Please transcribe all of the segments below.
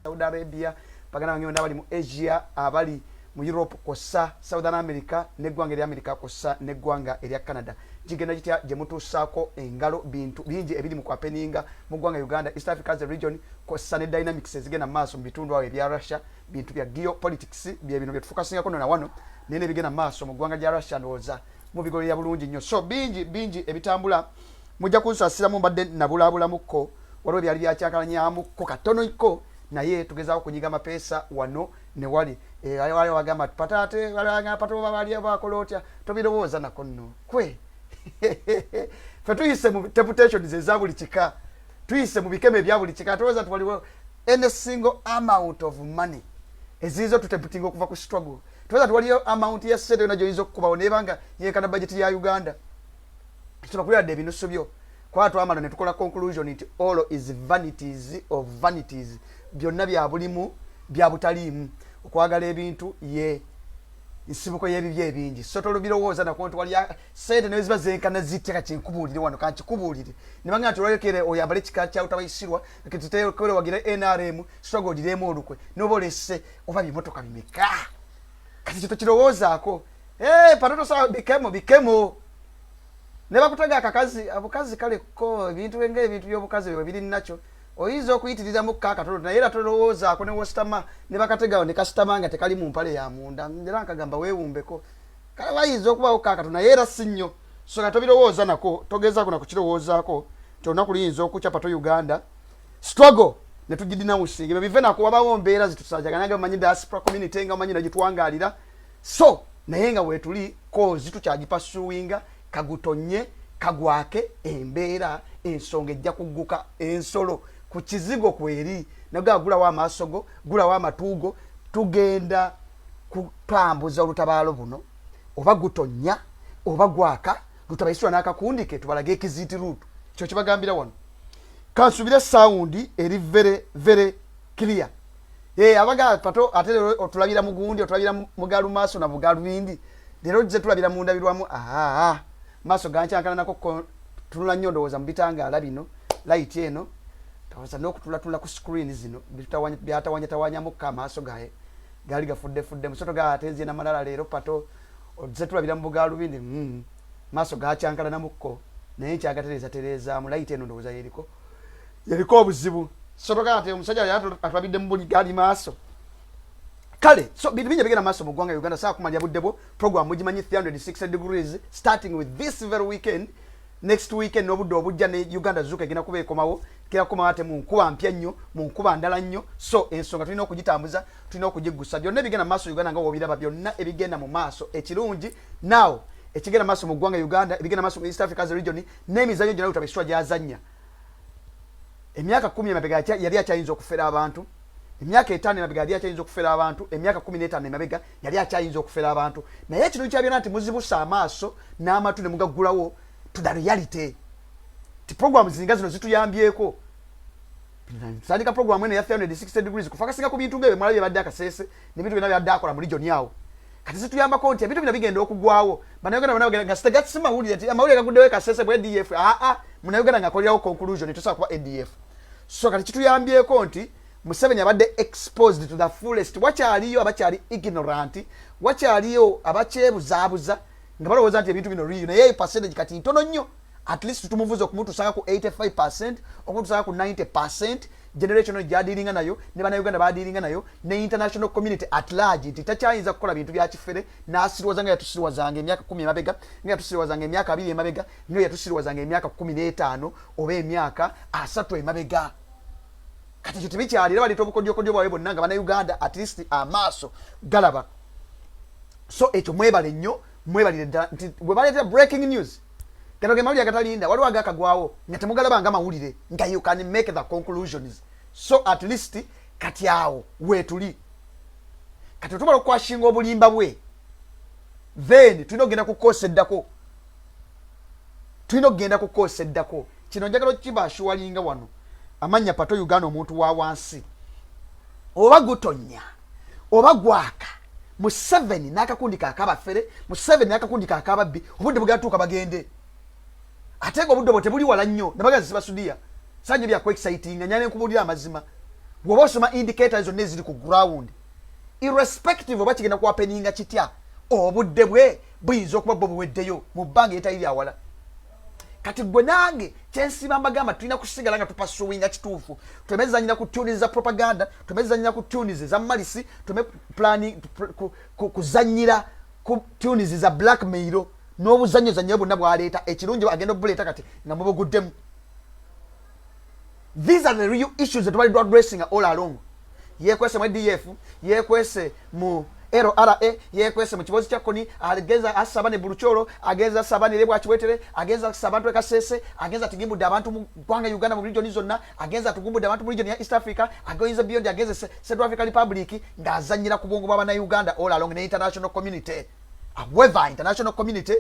Saudi Arabia bagana bangi ndabali mu Asia abali mu Europe kosa Southern America neggwanga eri America kosa neggwanga eri Canada jigenda gitya je mutusako engalo bintu bingi ebiri mu kwapeninga mu gwanga Uganda East Africa as a region kosa ne dynamics ezigena maso mu bitundu awe bya Russia bintu bya geopolitics bya bino byetufokasinga kono na wano nene bigena maso mu gwanga lya Russia ndoza mu bigolo ya bulungi nnyo so bingi ebitambula mujja kunsasira mu mbadde nabulabula mukko waliwo byali byakyakalanyamukko katono iko naye tugezaako kunyiga mapesa wano ne wali wale wagamba patate wale pato bali abakolotya tobirowooza nako nno kwe fe tuyise mu deputation za buli kika tuyise mu bikeme bya buli kika tuweza tuwaliwo any single amount of money ezizo tuteputinga okuva ku struggle tuweza tuwaliyo amount ya sente najo izo kubawo nebanga yekana budget ya Uganda tunakulira de binusu byo kwa twamana ne tukola conclusion nti all is vanities of vanities byonna bya bulimu bya butalimu okwagala ebintu ye isibuko yebibye ebingi so tolubirowooza na kontu wali sente neziba zenkana ziteka kinkubulire wano kanti kubulire nibanga tulekere oyambale kikacha utabayisirwa kitete kole wagire NRM struggle diremo olukwe nobolese oba bimotoka bimeka kati kito kirowoozaako patoto sawa bikemo neba kutaga akakazi abukazi kale ko ebintu wenge ebintu byobukazi bibiri nacho oyizo okuyitirira mu kaka tolo na era tolowooza ako ne wostama ne bakatega ne customer nga tekali mu mpale ya munda ndera nkagamba weewumbeko kale bayizo okuba okaka tuna era sinyo so katobirowooza nako togeza kuna kukirowoozaako tona kulinzo okuchapa to Uganda struggle ne tugidina musinge bive nako wabawo mbeera zitusajaganaga manyi diaspora community nga manyi najitwangalira so naye nga wetuli ko zitukyagipa kagutonye kagwake embeera ensonga ejja kugguka ensolo ku kizigo kweri nagagula wa masogo gula wa matugo tugenda kutambuza olutabaalo buno oba gutonya oba gwaka lutabayiswa nakakundike tubalage ekiziti rutu kyo kibagambira wano kansubire sound eri very clear abaga pato atele otulabira mugundi otulabira mugalu maso na bugalu bindi lero je tulabira munda birwamu maso ganchankana nako tulula nyondo mbitanga alabino light eno tawaza nokutula ku screen zino byatawanya mukka maso gae gali gafudde musoto ga atenzi na malala lero pato je tulabira mugalu bindi maso gachankana namukko naye kyagatereza mu light eno ndoza yeriko obuzibu soto ga ate omusajja yatulabidde mu gali maso kale so bintu bingi bigenda maso mu ggwanga Uganda saa kumanya buddebo program mugimanyi 360 degrees starting with this very weekend next weekend n'obudde obujja ne Uganda zuka egenda kuba ekomawo kira kuma ate mu nkuba mpya nnyo mu nkuba ndala nnyo so ensonga tulina okugitambuza tulina okugigusa byonna ebigenda maso Uganda nga wobiraba byonna ebigenda mu maso ekirungi now ekigenda maso mu ggwanga Uganda ebigenda maso mu East Africa as a region n'emizanyo gyonna utabiswa gyazanya emyaka 10 emabega yali akyayinza okufera abantu emyaka 5 emabega yali akyayinza okufera abantu emyaka 15 emabega yali akyayinza okufera abantu naye ekintu kyabyo nti muzibusa amaaso n'amatu ne mugagulawo to the reality ti program zinga zino zituyambyeko sandika program ene ya 360 degrees kufakasinga ku bintu ngebe mwalabi badde akasese ne bintu bina byadde akola mu region yawo kati zituyambako nti ebintu bina bigenda okugwawo banayogana nga sitagatsi mawulire ti amawulire gaguddewo kasese bwe DF munayogana nga kolerawo conclusion tosa kuba ADF so kati kituyambyeko nti Museveni abadde exposed to the fullest wakyaliyo abakyali ignorant wakyaliyo abakyebuzabuza nga balowooza nti ebintu bino real naye percentage kati ntono nnyo at least tumuvuza okumutusanga ku 85% okumutusanga ku 90% generation gyadiringa nayo ne bannayuganda badiringa nayo ne international community at large nti takyayinza kukola bintu bya kifere n'asirwazanga yatusirwazanga emyaka 10 emabega nga yatusirwazanga emyaka 2 emabega nga yatusirwazanga emyaka 15 oba emyaka 3 emabega kati kyo tebikyalira baleta obukodyokodyo bwawe bonna nga bannayuganda at least amaaso galaba so ekyo mwebale nnyo mwebalire ddala nti bwe baleetera breaking news katoge mawulire agatalinda waliwo agakagwawo nga temugalaba nga mawulire nga you can make the conclusions so at least kati awo weetuli kati otumala okukwashinga obulimba bwe then tulina okugenda kukoosa eddako kino njagala okukibashuwalinga wano amanya pato Uganda omuntu wa wansi oba gutonya oba gwaka Museveni nakakundika akabafere Museveni nakakundika akababbi obudde bugatuuka bagende ate ngo obudde bwe tebuli wala nnyo nabagazi basudia sanje bya ku exciting nyane nkubulira amazima bw'oba osoma indicators zonna eziri ku ground irrespective oba kigenda kuwapeninga kitya obudde bwe buyinza okuba bwe buweddeyo mu bbanga eritali lyawala. Kati gwe nange kyensiba mbagamba tulina kusigala nga tupasuwinga kituufu, twemezanyira ku tunes za propaganda, twemezanyira ku tunes za malisi, kuzanyira ku tunes za blackmail n'obuzannyo zannyo bonna bwaleeta ekirungi agenda obuleeta kati nga mubuguddemu. These are the real issues that we're addressing all along. Yekwese mu DF, yekwese mu LRA, yekwese mu kibozi kya koni, ageza asaba ne buluchoro, ageza asaba ne lebwa kiwetere, ageza asaba ntwe kasese, ageza tugimbude abantu mu Ggwanga Uganda mu region zonna, ageza tugimbude abantu mu region ya East Africa, ageza beyond, ageza Central African Republic, ngazanyira ku bwongo bw'abana Uganda all along the international community. However, international community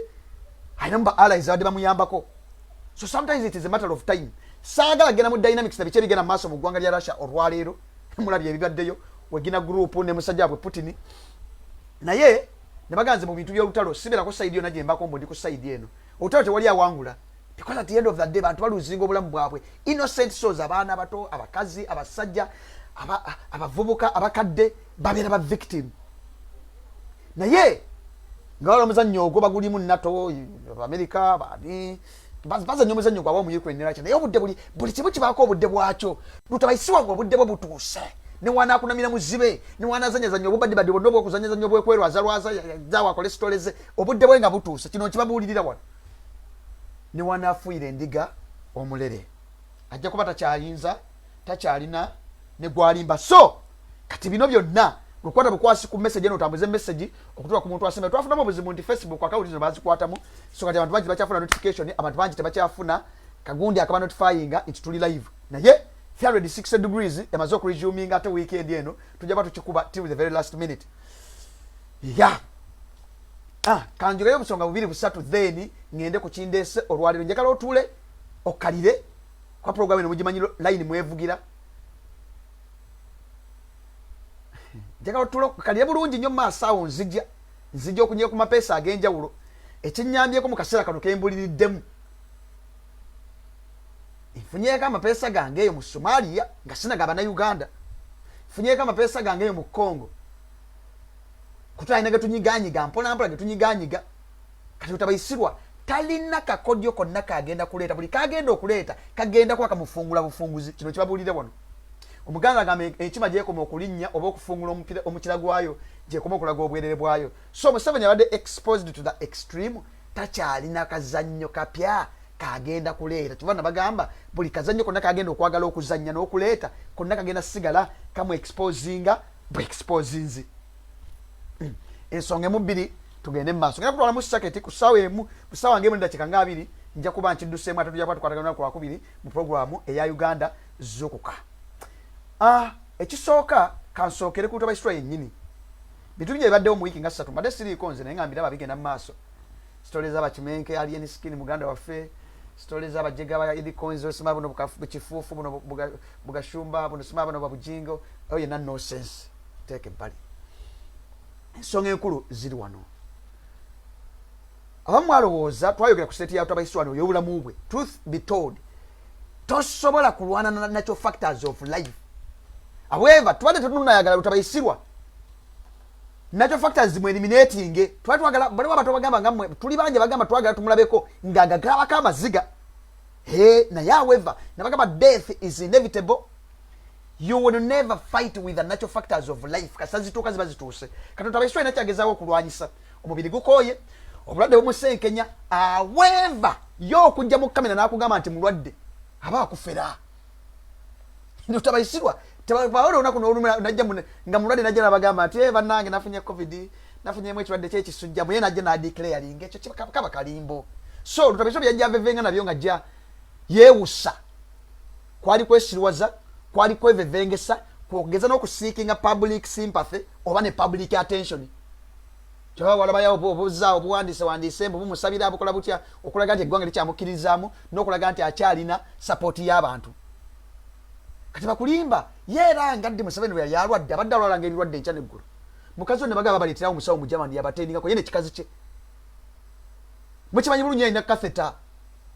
ayamba allies abadde bamuyambako. So sometimes it is a matter of time. Saagala gena mu dynamics na biche bigena maaso mu ggwanga lya Russia olwaleero mulabye ebibaddeyo wegina group ne musajja bwe Putin naye ne baganze mu bintu by'olutalo sibera ko side yona jembako mbo ndi ku side eno olutalo tewali awangula because at the end of the day bantu baluzinga obulamu bwabwe innocent souls, abaana abato, abakazi, abasajja, abavubuka, abakadde babeera ba victim. Naye ngalo muzannyo ogwo bagulimu NATO America bani baza nyomuzannyo gwa mu Ukraine neracha naye obudde buli kibu kibako obudde bwakyo lutabayisiwa ngo obudde bwo butuuse ne wana akunamira muzibe ne wana zanyazannyo obubadde bondo bwo kuzanyazannyo bwe kwerwaza zawa cholesteroleze obudde bwe nga butuuse kino kibabulirira wano ne wana afuire endiga omulere ajja kuba takyalina ne gwalimba. So kati bino byonna lukwata bukwasi ku message eno tambuze message okutuka ku muntu asembe twafunamu obuzibu nti Facebook account zino bazikwatamu. So kati abantu bangi bakyafuna notification, abantu bangi tebakyafuna kagundi akaba notifying nti tuli live naye 360 degrees emaze okuresuminga ate weekend eno tujja tukikuba till the very last minute. Yeah. Kanjugayo obusonga bubiri busatu then ngende ku kindese olwaliro njagala otule okalire kwa program eno mujimanyiro line mwevugira njagala otule okalire bulungi nnyo maasawo nzijja okunye ku mapesa agenjawulo ekinyambyeko mu kaseera kano kembuliriddemu nfunyeeko amapesa gange eyo mu Somalia nga sinagaba na Uganda, nfunyeeko amapesa gange eyo mu Congo kutayina getunyiganyiga mpolampola getunyiganyiga kati utabayisirwa talina kakodyo konna kagenda kuleeta buli kagenda okuleeta kagenda kwa kamufungula bufunguzi. Kino kibabulire wano omuganda agamba ekima gyekoma okulinnya oba okufungula omukira gwayo gyekoma okulaga obwerere bwayo. So Museveni abadde exposed to the extreme takyalina kazannyo kapya kagenda kuleeta kivana bagamba buli kazannyo konna kagenda okwagala okuzannya n'okuleeta konna kagenda sigala kamu exposinga bwe exposinzi. Ensonga emu bbiri tugende mu maaso ngenda kutwala mu saketi ku ssaawa emu ku ssaawa ng'emu n'eddakiika nga 2 nja kuba nkidduseemu ate tujja kuba tukwatagana ku Lwakubiri mu programu eya Uganda Zukuka. Ekisooka kansookere ku lutaba Israel yennyini bintu bingi ebibaddewo mu wiiki nga 3 mbadde siriiko nze naye nga mbiraba bigenda mu maaso. Sitole z'abakimenke alien skin muganda waffe, sitole z'abajega ba Idi Coins sima buno bukifuufu buno bugashumba buno sima buno babujingo oyo yenna nonsense teeke ebbali. Ensonga enkulu ziri wano abamu alowooza twayogera ku state ya lutaba Israel ey'obulamu bwe. Truth be told tosobola kulwana na natural factors of life. However tubadde tetunayagala lutabayisirwa natural factors zimwe eliminating twagala bali wabato bagamba ngamwe tuli banje bagamba twagala tumulabeko ngagagaba amaziga naye however nabagamba death is inevitable. You will never fight with the natural factors of life kasazituuka ziba zituuse kati lutabayisirwa inakyagezaawo okulwanyisa omubiri gukoye obulwadde bumusenkenya. However yo okujja mu kamera n'akugamba nti mulwadde aba akufera lutabayisirwa tebabaole olunaku n'olumira najja nga mulwadde najja nabagamba nti bannange nafunye covid nafunyemu ekirwadde kyekisujja muye najja n'adeclaring ekyo kaba kalimbo. So lutabayisirwa byajja avevenga nabyo nga jja yeewusa kwali kwesirwaza kwali kwevevengesa kwogeza n'okuseekinga public sympathy oba ne public attention. Walabayo obuza obuwandiise mbu bumusabira abukola butya okulaga nti eggwanga likyamukkiririzaamu n'okulaga nti akyalina support y'abantu. Kati bakulimba yeera ngadde Museveni bwe yalwadde abadde alwalanga ebirwadde enkya n'eggulu. Mukazi ne bagamba baleeterawo omusawo mu Germany yabatendingako ye n'ekikazi kye. Mukimanyi bulungi alina katheta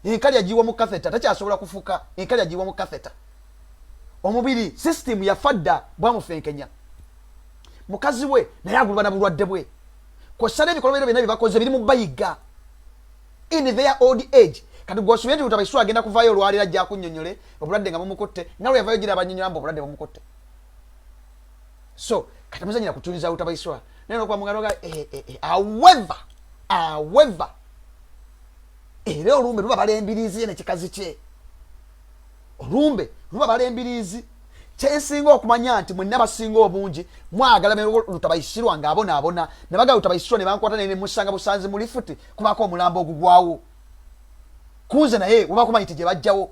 enkali agiwa mu katheta takyasobola kufuka enkali agiwa mu katheta. omubiri system yafadda bwamufenkenya mukazi we naye agulubana bulwadde bwe kosana ebikolwa byonna byebakoze biri mu bayiga in their old age kati gwosubye nti utabaiswa agenda kuvaayo olwalira ajja kunnyonnyole obulwadde nga bumukutte nawe yavaayo gira abanyonnyola mbu obulwadde bumukutte so kati muzanyira kutuliza utabaiswa naye nokuba mugaloga however era olumbe luba balembirizi nekikazi kye olumbe luba balembirizi kyensinga okumanya nti mwenna basinga obungi mwagala lutabaisirwa ng'abona nebaga lutabaisirwa ne bankwata ne musanga busanzi muli futi kubako omulambo ogugwawo kunze naye oba kumanyi ti gye bajjawo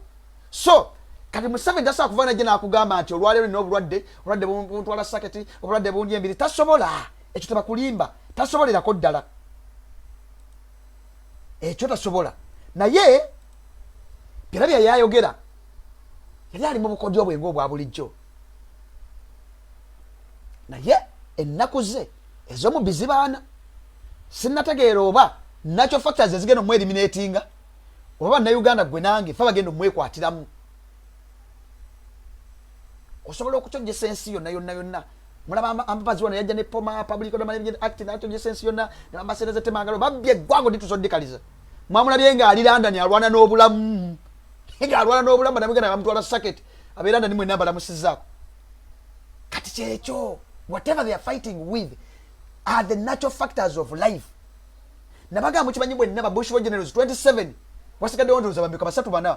so kati Museveni tasobola kuva najje n'akugamba nti olwaleero nina obulwadde buntwala saketi obulwadde bundi embiri tasobola ekyo tebakulimba tasobolerako ddala ekyo tasobola naye byerabya yayogera yali ali mu bukodyo bwenga obwa bulijjo naye ennaku ze ez'omu bizibaana sinnategeera oba nakyo factors ezigenda omweriminatinga oba bannayuganda gwe nange fe bagenda omwekwatiramu osobola okukyojjesa ensi yonna mulaba ambabazi wano yajja ne poma public management act nakyojjesa ensi yonna nebamasere zetemangalo babbye eggwanga nditusoddikaliza mwamulabye nga ali London alwana n'obulamu namugenda bamutwala saketi abe London mwe namba lamusizaako kati kyekyo whatever they are fighting with are the natural factors of life nabaga mukimanyi bwenna babush generals 27 wasigadde wondooza bambika basatu bana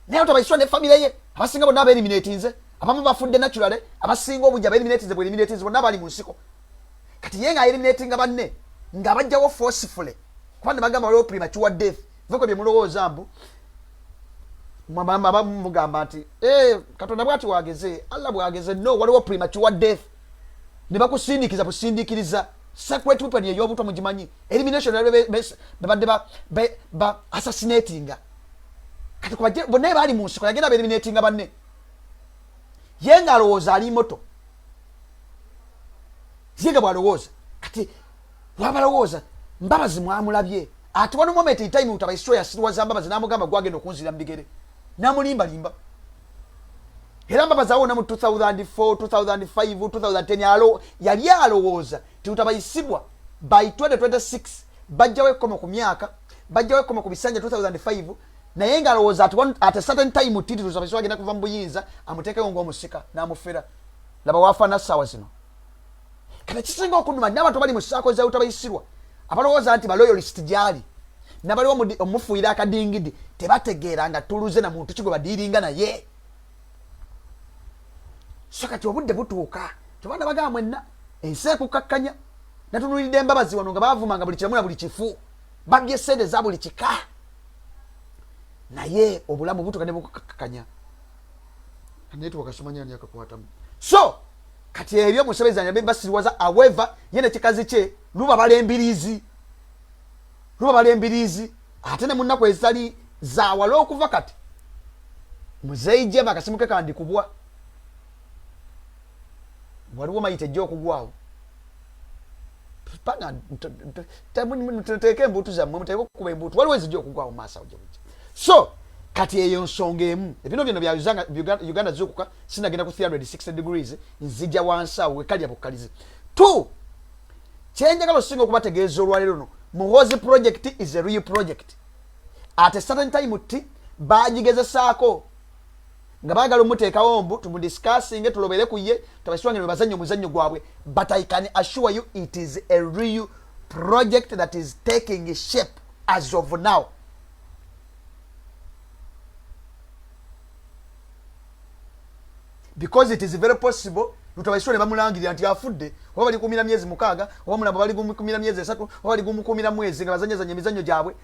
naye otabaiswa ne family ye abasinga bonna abaeliminatinze abamu bafudde naturally abasinga obungi abaeliminatinze bweliminatinze bonna bali mu nsiko kati ye nga eliminatinga banne nga bajjawo forcefully kuba ne bagamba waliwo premature death veko bye mulowooza mbu mugamba nti katonda bwati wageze Allah bwageze no waliwo premature death ne bakusindikiza busindikiriza secret weapon ey'obuto mugimanyi elimination babadde ba assassinatinga kati kuba bonna baali mu nsiko yagenda eliminatinga banne ye nga alowooza ali moto ye nga bwalowooza kati wabalowooza mbabazi mwamulabye ati wano moment in time utabaiswa yasirwaza mbabazi namugamba gwagenda okunzira mbigere namulimbalimba era mbabazi awona mu 2004 2005 2010 yali alowooza ti utabaisibwa by 2026 bajjawo ekkomo ku myaka bajjawo ekkomo ku bisanja 2005 naye nga alowooza at a certain time titi utabaiswa agenda kuva mu buyinza amuteekewo ng'omusika n'amufera laba wafaana ssaawa zino kati kisinga okunuma n'abantu bali mu ssaako za utabaisirwa abalowooza nti baloyalist gyali nabaliwo omufuuyira akadingidi tebategeera nga tuluze na muntu kigwe badiiringa naye so kati obudde butuuka tebana bagamba mwenna ensi ekukakkanya natunulidde embabazi wano nga baavumanga buli kiramu na buli kifu babbye sente za buli kika naye obulamu butuuka ne bukukakkanya network asomanya ani akakwatamu so kati ebyo Museveni anyabe basirwaza however yene kikazi kye luba balembirizi ate ne munnaku ezitali zawala okuva kati muzeije bakasimu ke kandi kubwa waliwo mayite ejja okugwawo panga teke embuutu zammwe muteke okuba embuutu waliwo ezijja okugwawo maaso ojja so kati eyo nsonga emu ebino byonna bya Uganda zukuka sinagenda ku 360 degrees nzija wansi awo wekalya bukkalize 2 kyenjagala osinga okubategeeza olwaleero no Muhoozi project is a real project at a certain time ti bagigezesaako nga baagala omuteekawo mbu tumudiscussinge tulobere ku ye tabaswange bazannyo omuzannyo gwabwe but I can assure you it is a real project that is taking shape as of now. Because it is very possible tutabaiswa ne bamulangirira nti afudde oba bali kumira myezi mukaga oba mulamba bali kumira myezi 3 oba bali kumira mwezi nga bazanyeza emizannyo gyabwe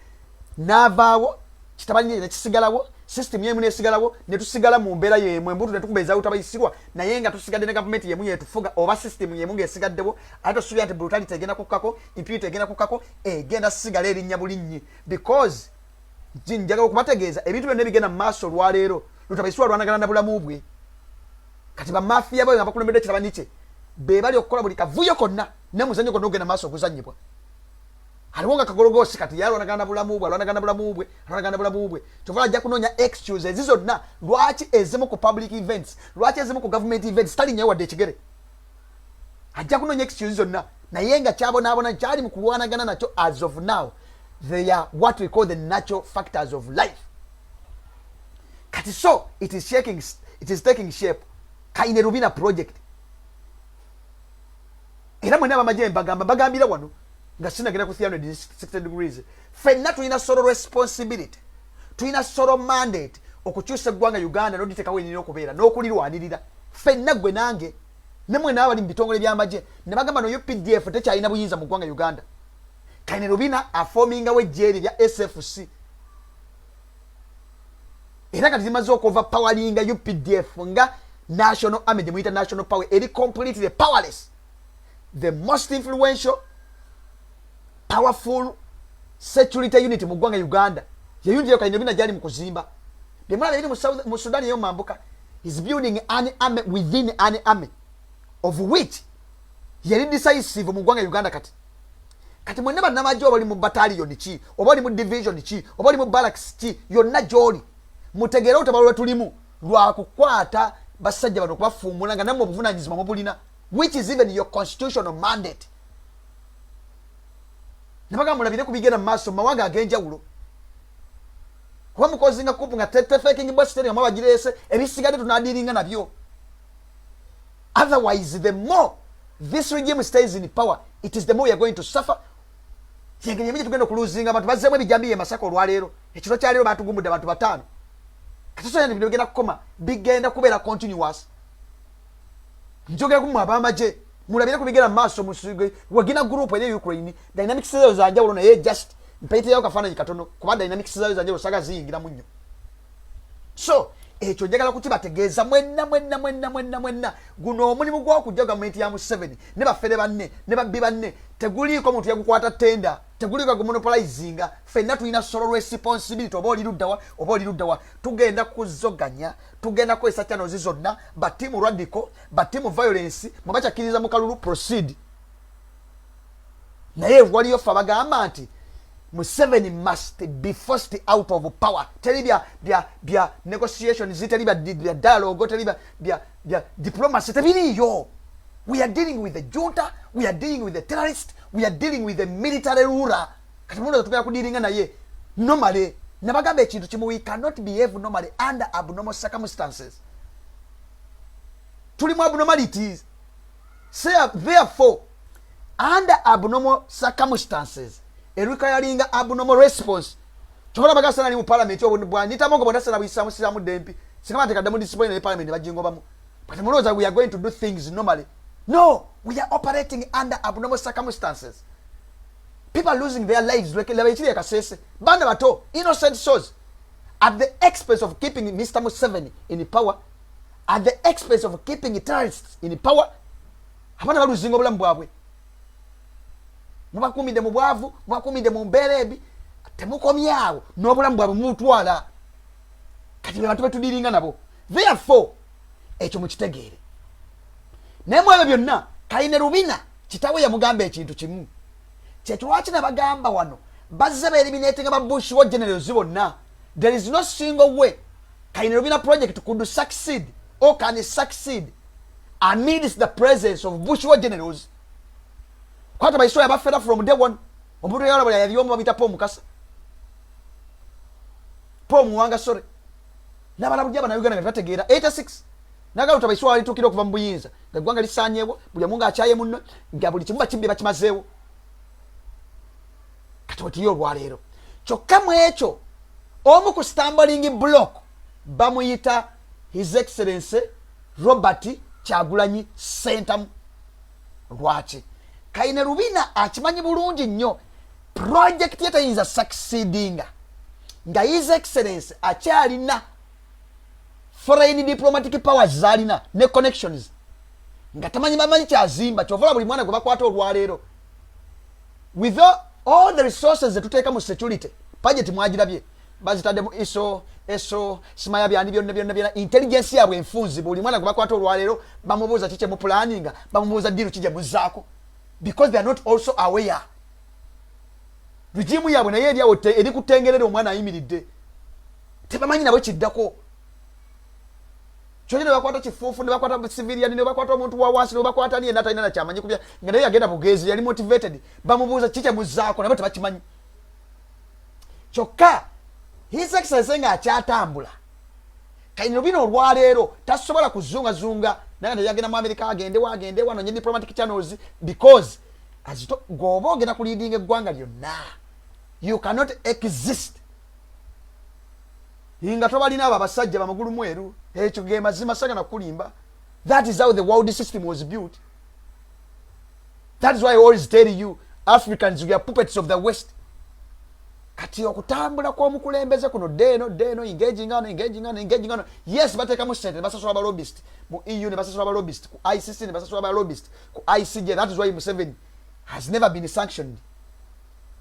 navaawo kitabanye ne kisigalawo system yemu ne sigalawo ne tusigala mu mbeera yemu embutu ne tukubeeza utabayisirwa naye nga tusigadde ne government yemu yetufuga oba system yemu ngesigaddewo ate suya ate brutality egenda kukkako impunity egenda kukkako egenda sigala erinnya bulinnyi because jinjaga okubategeeza ebintu byonna bigenda mu maaso olwaleero tutabayisirwa lwanagana na bulamu bwe kati ba mafia bwe abakulembedde kitabanyiche be bali okukola buli kavuyo konna ne muzannyo konna ogenda maaso okuzannyibwa aliwonga kagologosi kati yalo nagana bulamu bwe tovala ajja kunonya excuse ezizo na lwaki ezimu ku public events lwaki ezimu ku government events tali nyewa de kigere ajja kunonya excuse zonna naye nga kyabonabona kyali mu kulwanagana nakyo as of now. They are what we call the natural factors of life. Kati so it is taking shape. Kainerubina project. Era mwena bamaje bagambira wano nga sinagenda ku 360 degrees. Fenna tulina solo responsibility. Tulina solo mandate okukyusa eggwanga Uganda n'oditekawo enina okubeera n'okulirwanirira. Fenna gwe nange nemwe n'abali mu bitongole by'amagye ne bagamba no UPDF tekyalina buyinza mu ggwanga Uganda. Kainerubina afominga we jeri bya SFC. Era kati zimaze okuoverpowerlinga UPDF nga national army, the international power, it is completely powerless. The most influential, powerful security unit mu ggwanga Uganda. Ye unit yo Kainerubina jali mu kuzimba. The man in mu Sudan yo mambuka is building an army within an army of which yali decisive mu ggwanga Uganda kati. Kati mwene bannamagye oba oli mu battalion ki, oba oli mu division ki, oba oli mu barracks ki, yonna gy'oli mutegeera otabalo lwetulimu lwa kukwata basajja bano kubafuumula nga nammwe obuvunaanyizibwa mubulina, which is even your constitutional mandate. Nabaga mulabire ku bigenda mu maaso mu mawanga ag'enjawulo. Kuba mukozinga kupu nga tefekingi bwasiteri nga mwabagireese ebisigadde tunaadiringa nabyo. Otherwise, the more this regime stays in power, it is the more we are going to suffer. Yengenye mije tugenda okuluzinga abantu bazzemu ebijambiye Masaka olwaleero. Ekiro kya leero batugumudde abantu batano. Katiso yandi bigenda kukoma bigenda kubeera continuous. Njogera ku abamaje mulabire ku bigenda maaso musige wagina group eri Ukraine dynamics zayo za njawulo naye just mpete yao kafaananyi katono kuba dynamics zayo za njawulo saga ziyingira munnyo. So ekyo njagala kukibategeeza mwenna guno omulimu gw'okujja gavumenti ya Museveni ne baffere banne ne babbi banne teguliiko muntu yagukwata tenda teguliiko gumonopolizinga. Ffenna tulina solo responsibility oba oli luddawa tugenda kuzoganya tugenda kukozesa channels zonna batimu radical batimu violence mwabakyakiriza mu kalulu proceed naye waliyo ffe abagamba nti Museveni must be forced out of power. Tell bya negotiations, tell bya dialogue, tell bya diplomacy. Yo, we are dealing with the junta, we are dealing with the terrorists, we are dealing with the military ruler. Katimuno tupea kudiringa na ye. Normally, nabagambe ekintu kimu, we cannot behave normally under abnormal circumstances. Tulimu abnormalities. Therefore, under abnormal circumstances, requiring abnormal response. Chokola bagasana ni mu parliament obwandita mongo bondasana bisamu sisamu dempi. Sikama teka demo discipline in parliament bajingo bamu. But monoza we are going to do things normally. No, we are operating under abnormal circumstances. People are losing their lives like lewechiri yakasese. Banda bato innocent souls at the expense of keeping Mr. Museveni in power, at the expense of keeping terrorists in power. Abana baluzinga obulamu bwabwe. Mubakumide mu bwavu, mubakumide mu mberebi, temukomyawo n'obulamu bwabwe mutwala. Kati be bantu betudiringa nabo. Therefore, ekyo mukitegeere. Nemwe ebyo byonna Kainerubina kitawe yamugamba ekintu kimu. Kyetwaki nabagamba wano bazze eliminating aba Bush wa generals bonna. There is no single way Kainerubina project could succeed or can succeed amidst the presence of Bush wa generals. Kwata by story abafera from day one. Omuntu yala bali yaliyo babita Paul Mukasa. Paul Muwanga sorry. Nabala bujaba na Uganda bategeera 86. Naga utabaiswa ali tukiro kuva mbuyinza. Ggwanga lisanyewo buli munga achaye munno nga buli kimuba kimbe bakimazeewo. Katotiyo lwaleero. Kyokka mu ekyo omu ku stumbling block bamuyita His Excellency Robert Kyagulanyi Ssentamu. Lwaki? Kainerubina akimanyi bulungi nnyo project yetayinza succeeding nga His Excellency akyalina foreign diplomatic powers zalina ne connections nga tamanyi bamanyi kyazimba kyovola buli mwana gwe bakwata olwaleero with all the resources zetuteeka mu security budget mwagirabye bazitaddemu eso simaya byandi byonna intelligence yabwe enfunzi buli mwana gwe bakwata olwaleero bamubuuza kiki mu planning bamubuuza diru kije muzaako because they are not also aware. Regime yabwe naye eri awo eri kutengerera omwana ayimiridde. Tebamanyi nabo kiddako. Kyolina bakwata kifuufu ne bakwata civilian ne bakwata omuntu wa wansi ne bakwata niye natalina na kyamanyi kubya nga naye yagenda bugezi yali motivated bamubuuza kiki muzaako nabo tebakimanyi. Kyokka his exercise nga akyatambula kaino bino olwaleero tasobola kuzungazunga naye yagenda mu America agende wano nye diplomatic channels because azito goba ogenda ku leading eggwanga lyonna you cannot exist inga tobalina abo abasajja bamagulu mweru ekyo ge mazima saga na kulimba. That is how the world system was built. That is why I always tell you Africans we are puppets of the West. Kati okutambula kwa mukulembeze kuno deno engaging on yes bateka mu sente basasola ba lobbyist mu EU ne basasola ba lobbyist ku ICC ne basasola ba lobbyist ku ICJ. That is why Museveni has never been sanctioned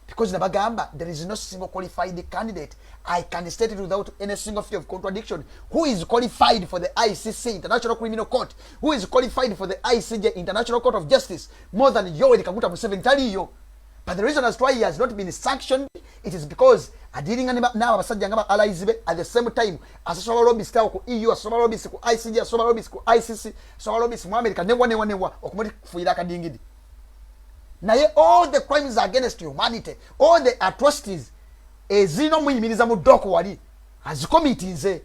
because nabagamba there is no single qualified candidate. I can state it without any single fear of contradiction. Who is qualified for the ICC International Criminal Court? Who is qualified for the ICJ International Court of Justice more than Yoweri Kaguta Museveni? Taliyo. But the reason as to why he has not been sanctioned, it is because dealing now abasajja ngaba allies be at the same time asosola lobbyist ku EU, asosola lobbyist ku ICJ, asosola lobbyist ku ICC, asosola lobbyist mu America ne wane okumuli fuira kadingidi. Naye all the crimes against humanity, all the atrocities ezino muyimiriza mu doko wali azikomitinze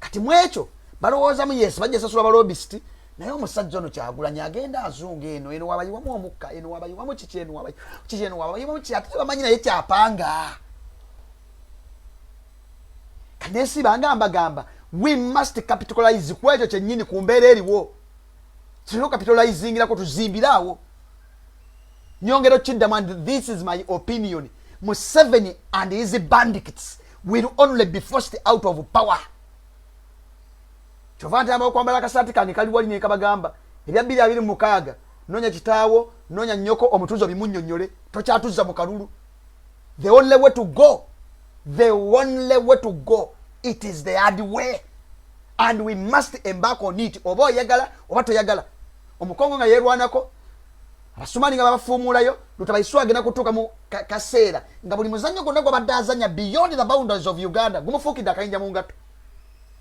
kati mwekyo balowooza mu yes bajja sasola ba lobbyist naye omusajja ono Kyagulanyi agenda azunga eno wabayiwamu omukka eno wabayiwamu kiki eno wabayiwamu kiki ate bamanyi naye kyapanga kanesi bangamba we must capitalize ku ekyo kyennyini ku mbeera eriwo tulina capitalizingirako tuzimbiraawo nyongero kiddamu and this is my opinion. Museveni and his bandits will only be forced out of power. Chovanta amba kwambala kasati kange kali wali ne kabagamba ebya 2026 nonya kitaawo nonya nyoko omutuzo bimunnyonnyole tokyatuzza mu kalulu. The only way to go it is the hard way and we must embark on it. Oba oyagala oba toyagala omukongo nga yerwanako abasumani nga babafuumulayo lutabayiswa agenda kutuuka mu kaseera nga buli muzannyo gonna gwabadde azanya beyond the boundaries of Uganda gumufuukidde akayinja mu ngatto.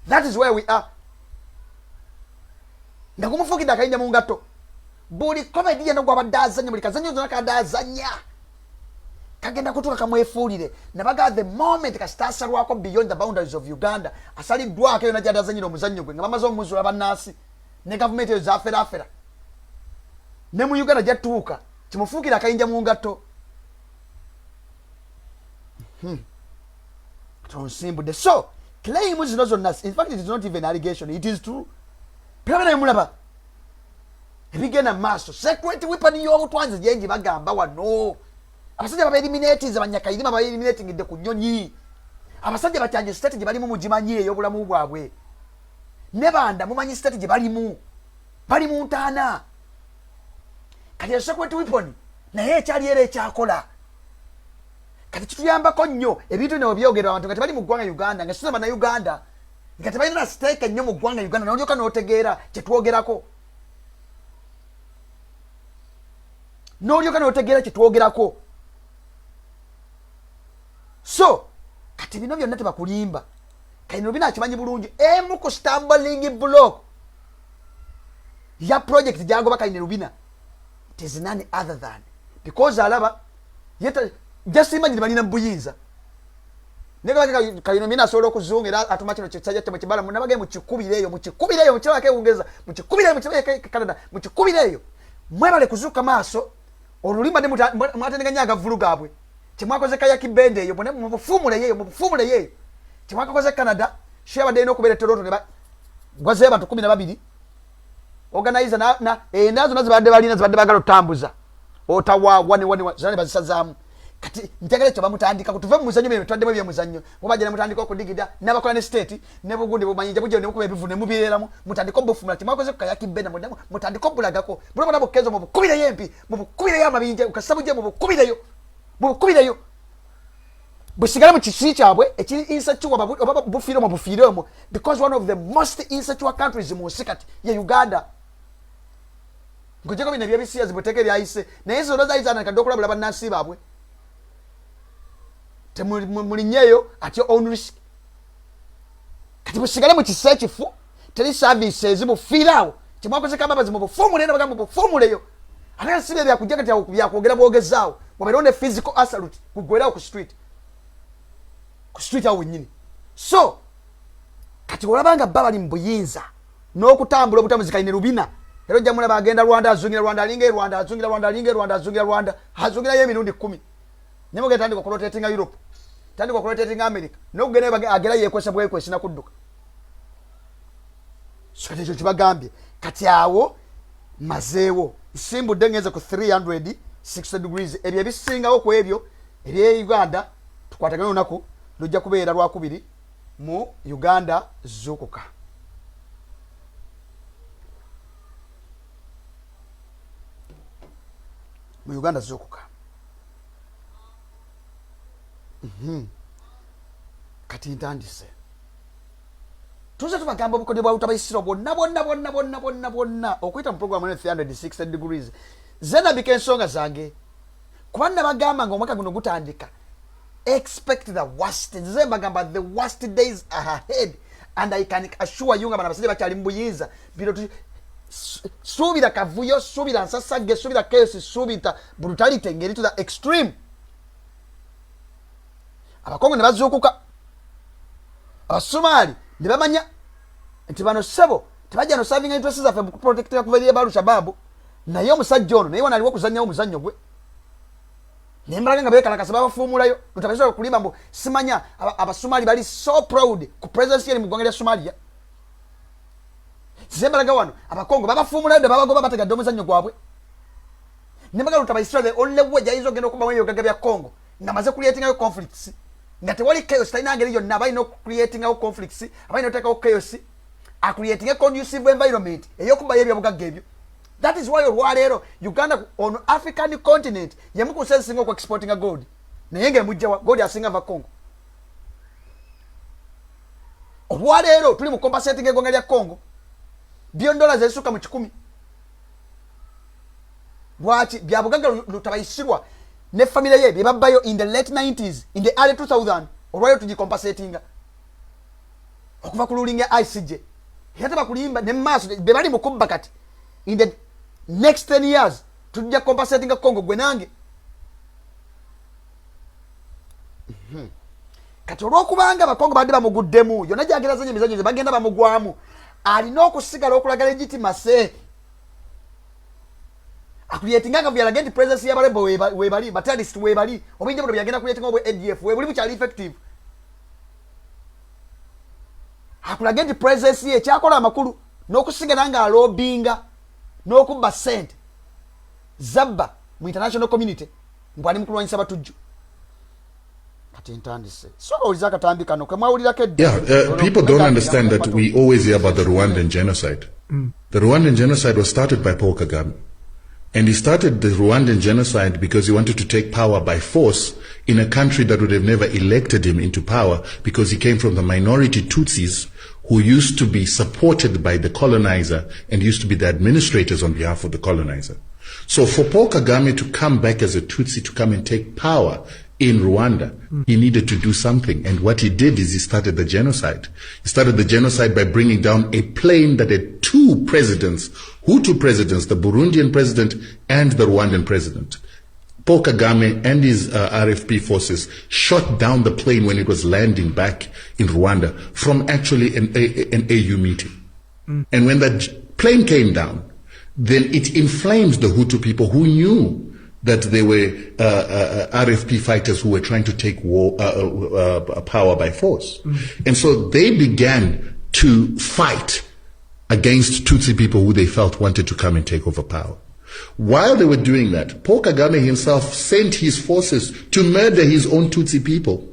That is where we are. Nga gumufuukidde akayinja mu ngatto buli comedy yena gwabadde azanya buli kazannyo zonna kadde azanya kagenda kutuuka kamwefuulire nabaga the moment kasita asalwako beyond the boundaries of Uganda asaliddwako yona gyadde azanyira omuzannyo gwe nga bamaze omuzula bannansi ne gavumenti eyo zaferafera ne mu Uganda jatuuka kimufuukira akayinja mu ngatto. Tonsimbudde. So claim zino zonna in fact it is not even allegation, it is true. Pebana mulaba ebigenda maaso secret weapon y'obutwanzi gyengi bagamba wano abasajja baba eliminating abanyakairi baba eliminating de ku Nnyonyi abasajja bakyanje state gye balimu mugimanyi ey'obulamu bwabwe ne banda mumanyi state gye balimu ntaana kati secret weapon naye ekyali era ekyakola kati kituyambako nnyo ebintu bino byogerwa abantu nga tebali mu ggwanga Uganda nga sinaba na Uganda nga tebalina stake nnyo mu ggwanga Uganda n'olyoka n'otegeera kyetwogerako kyetwogerako. So kati bino byonna tebakulimba kaino bina akimanyi bulungi emu ku stumbling block ya project jagoba kaine rubina it is none other than because alaba yeta just imagine balina mbuyinza nega kaino mina solo kuzungira atuma kino kitsajja temo kibala munabage mu kikubireyo mukira ke ungeza mu kikubireyo Canada mu kikubireyo mwebale kuzuka maso olulimba ne mwatendeganya agavulugabwe kimwakoze kaya kibende eyo bone mu bufumule yeyo kimwakoze Canada sheba de no kubere Toronto ne ba gwaze abantu 12 organizer na nazo nazibadde balina zibadde bagalo tambuza otawa wani zane bazisazamu kati ntegere cyo bamutandika kutuve mu muzanyo bino twadde bya muzanyo mubajja mutandika okudigida nabakola ne state ne bugundi bumanyije bujje ne kuba ebivune mubireramu mutandika obufumula timwakoze kaya kibenda mutandika obulagako bulabona bukezo mu bukubira yempi mu bukubira yamabinje ukasabuje mu bukubirayo busigala mu kisi kyabwe ekiri insecure baba bufiro because one of the most insecure countries mu sikati ya Uganda nkujeko bino ebyebisiya zibuteke byayise naye zo zayizana kadde okulabula bannansi baabwe temulinyeyo ati own risk kati musigale mu kisa ekifu teri services mufiiraawo temwakozeka ababazi mu bufumule era bagamba bufumuleyo ate sibe byakujja kati byakwogera bwogezaawo wabeeronde physical assault kugwerawo ku street awo wennyini so kati olabanga bba bali mu buyinza n'okutambula obutamuzikaine rubina era ojja mulaba agenda Rwanda azungira Rwanda alinga e Rwanda azungira Rwanda alinga e Rwanda azungira Rwanda azungirayo emirundi 10 nyemo getandika okurotatinga Europe tandika okurotatinga America n'okugenda agera yekwesa bwekwesi nakudduka so ekyo kibagambye kati awo mazeewo isimbudde ngeze ku 360 degrees ebyo ebisingawo ku ebyo eri Uganda tukwatagana olunaku lujja kubeera lwakubiri mu Uganda zukuka mu Uganda zukuka kati ntandise tuze tubagamba obukodyo bwa utabayisiro bonna okuyita mu programu 360 degrees zenabika ensonga zange kuba nabagamba nga omwaka guno gutandika expect the worst nze mbagamba the worst days are ahead and I can assure you nga bana basajja bakyali mu buyinza biro suubira kavuyo suubira nsasage suubira chaos suubira brutality ngeri to the extreme abakongo ne bazuukuka abasomali ne bamanya nti bano ssebo tebajja no serving interests zaffe mu kuprotectera kuva eri Al-Shabaab naye omusajja ono naye wanaliwo okuzannyawo omuzannyo gwe nembalaga nga beekalakasa babafuumulayo lutabasobola kulimba mbu simanya abasomali bali so proud ku presence yeri mu ggwanga lya Somalia zembalaga wano abakongo babafuumulayo ne babagoba bategadde omuzannyo gwabwe nembalaga lutabaisira the only way gyayinza okugenda okubamu ebyogaga bya Congo nga maze creatingayo conflicts nga tewali chaos talina ngeri yonna abalina okcreatingawo conflicts abalina oteekawo chaos acreating a conducive environment eyokubayo ebyobugagga ebyo. That is why olwaleero Uganda on African continent yemu kusensinga ku exporting a gold naye nga emujja gold asinga va Congo. Olwaleero tuli mu compensating eggwanga lya Congo $1 ezisuka mu 10. Lwaki byabugagga lutabayisirwa ne family ye byebabayo in the late 90s in the early 2000 olwaleero tugicompensatinga okuva ku ruling ya ICJ yate bakulimba ne maaso bebali mu kubba kati in the next 10 years tujja compensating Congo gwe nange kati olwokubanga abakongo badde bamuguddemu yonna gyagerazanya emizanyo ze bagenda bamugwamu alina okusigala okulaga legitimacy acreatinga nga byalaga nti presence y'abalebo webali batalist webali obinja buno byagenda creating obwe ADF webuli bukyali effective akulaga nti presence ye kyakola amakulu n'okusigala nga alobinga n'okubba sente zabba mu international community ngwali mukulwanyisa batujju kati ntandise so oliza katambi kano kwemawulirako people don't understand that we always hear about the Rwandan genocide. The Rwandan genocide was started by Paul Kagame, and he started the Rwandan genocide because he wanted to take power by force in a country that would have never elected him into power, because he came from the minority Tutsis who used to be supported by the colonizer and used to be the administrators on behalf of the colonizer. So for Paul Kagame to come back as a Tutsi to come and take power in Rwanda, he needed to do something. And what he did is he started the genocide. He started the genocide by bringing down a plane that had two presidents, Hutu presidents, the Burundian president and the Rwandan president. Paul Kagame and his RFP forces shot down the plane when it was landing back in Rwanda from actually an AU meeting. And when that plane came down, then it inflamed the Hutu people who knew that they were RFP fighters who were trying to take power by force. And so they began to fight against Tutsi people who they felt wanted to come and take over power. While they were doing that, Paul Kagame himself sent his forces to murder his own Tutsi people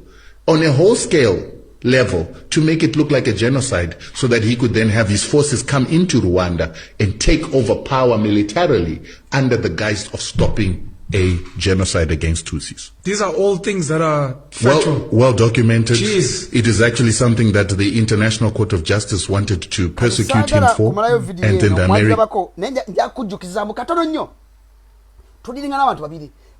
on a whole-scale level to make it look like a genocide, so that he could then have his forces come into Rwanda and take over power militarily under the guise of stopping a genocide against Tutsis. These are all things that are factual. Well documented. Jeez. It is actually something that the International Court of Justice wanted to persecute him for, and then the American.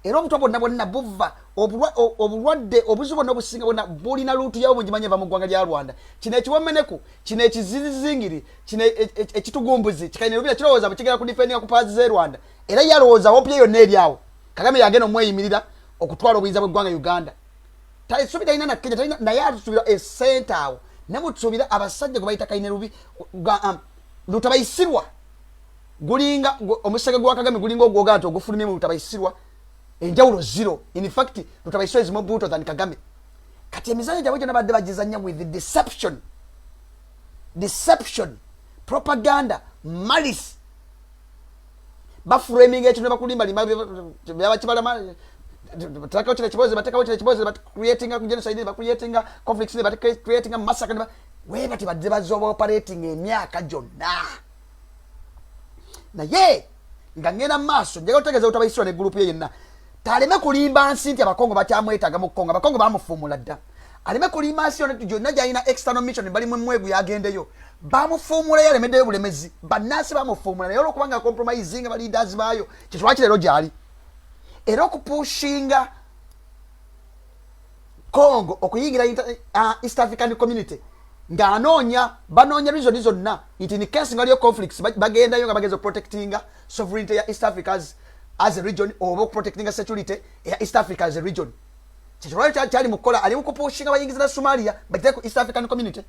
Era omuntu bonna bonna buva obulwadde obuzibu n'obusinga bonna bulina luutu yawo mugimanye va mu ggwanga lya Rwanda. Kino ekiwomeneko, kino ekizingiri, kino ekitugumbuzi, kikaine lubira kirowooza bukigera ku defendinga ku paazi z'e Rwanda. Era yalowooza wopya yonna eryawo. Kagame yagenda omweyimirira okutwala obuyinza bw'eggwanga Uganda. Talisuubira ina na Kenya, talina naye atusuubira essente awo. Ne mutusuubira abasajja gwe bayita Kaine Lubi lutabayisirwa. Gulinga omusege gwa Kagame gulinga ogwoga nti ogufulumye mu lutabayisirwa. Enjawulo zero. In fact, lutabayisirwa is more brutal than Kagame. Kati emizanyo gyabwe gyonna badde bagizanya with deception, propaganda, malice. Baframing ekintu ne bakulimba byabakibala bataka kile kiboze but creating a genocide, but creating a conflicts, but creating a massacre. We bati badde bazoba operating emyaka gyonna. Na ye nga ngenda maaso njega otegeza utabayisirwa ne group ye yenna. Taleme kulimba nsi nti abakongo bakyamwetaaga mu Kongo. Abakongo bamufumula dda. Aleme kulimba nsi yonna gyonna gyalina external mission bali mu mwegu yagendeyo. Bamufumula yalemeddeyo bulemezi. Bannansi bamufumula naye olwokubanga compromising ba leaders baayo. Kitwaki leero gyali. Era okupushinga Congo okuyingira East African Community. Banoonya reason zonna. In case ngaliyo conflicts bagendayo nga bagezo protecting sovereignty ya East Africa as a region, or protecting security ya East Africa as a region. Chichoro cyali mukola ali mukupushinga bayingiza na Somalia bagiteko East African Community.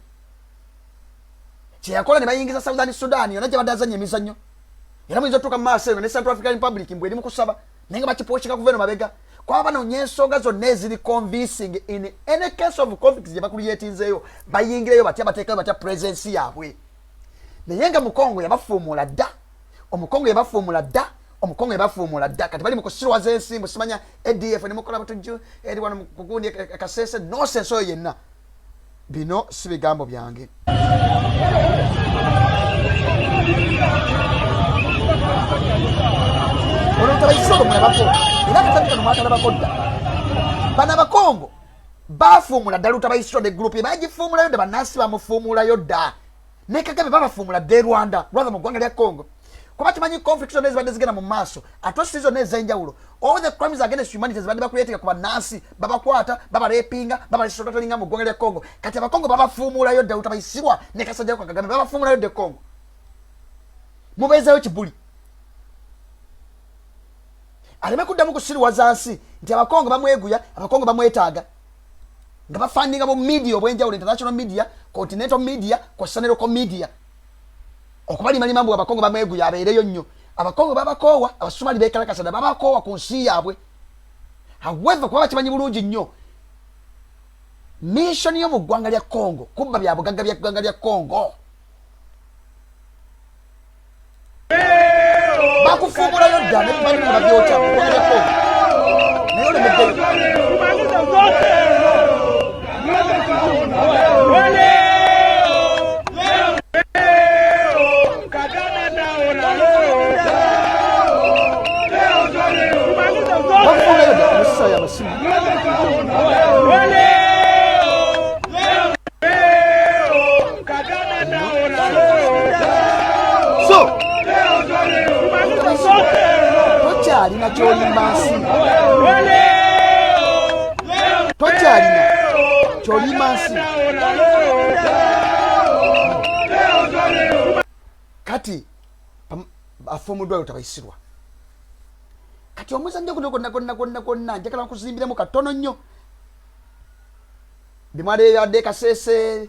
Chiyakola ne bayingiza Southern Sudan yona jabadazanye emizanyo. Era mwizo tuka Marseille ne Central African Republic mbwe ndi mukusaba nenga bachipushinga kuveno mabega. Kwa bano nyensonga zonna ziri convincing in any case of conflicts je bakuliyetinzeyo bayingireyo batya bateka batya presence yabwe. Neyenga mukongo yabafumula dda. Omukongo yabafumula dda. Omukongo yabafumula dda. Kati bali mukusirwa z'ensimbu simanya ADF ne mukola batujju eri wano kugundi kasese no sense oyo yenna. Bino si bigambo byange. Ono tabayisoko mwabako. Era katabika no mwaka nabakodda. Bana bakongo bafumula dda lutabayisoko de group bagifumula yo dda bannansi bamufumula yo dda. Ne Kagame babafumula de Rwanda rather mu ggwanga lya Congo. Kuba kimanyi conflict zonna ezibadde zigenda mu maaso atrocities zonna ez'enjawulo all the crimes against humanity ezibadde bakuleeteka ku bannansi babakwata babarepinga babalisotolinga mu ggwanga lya Congo. Kati abakongo babafuumulayo dda lutabayisirwa ne kasajja kwa Kagame babafuumulayo dda Congo. Mubeezayo kibuli. Aleme kuddamu kusiriwaza nsi nti abakongo bamweguya abakongo bamwetaaga nga bafandinga mu media obwenjawulo, international media, continental media, local media. Okubali mali mambo abakongo bamweguya abeereyo nnyo. Abakongo babakoowa, abasumali beekalakasana babakoowa ku nsi yaabwe. However kuba bakimanyi bulungi nnyo mission yo mu ggwanga lya Congo kubba bya bugagga bya ggwanga lya Congo. Bakufumulayo dda ne bali mu babyota mu ggwanga lya Congo. Naye olemeddeyo. Tokyalina ky'olimba nsi. Tokyalina ky'olimba nsi. Kati afumuddwa lutabayisirwa. Kati omuzannyo guno gonna njagala nkuzimbiremu katono nnyo. Bimwale yadde Kasese,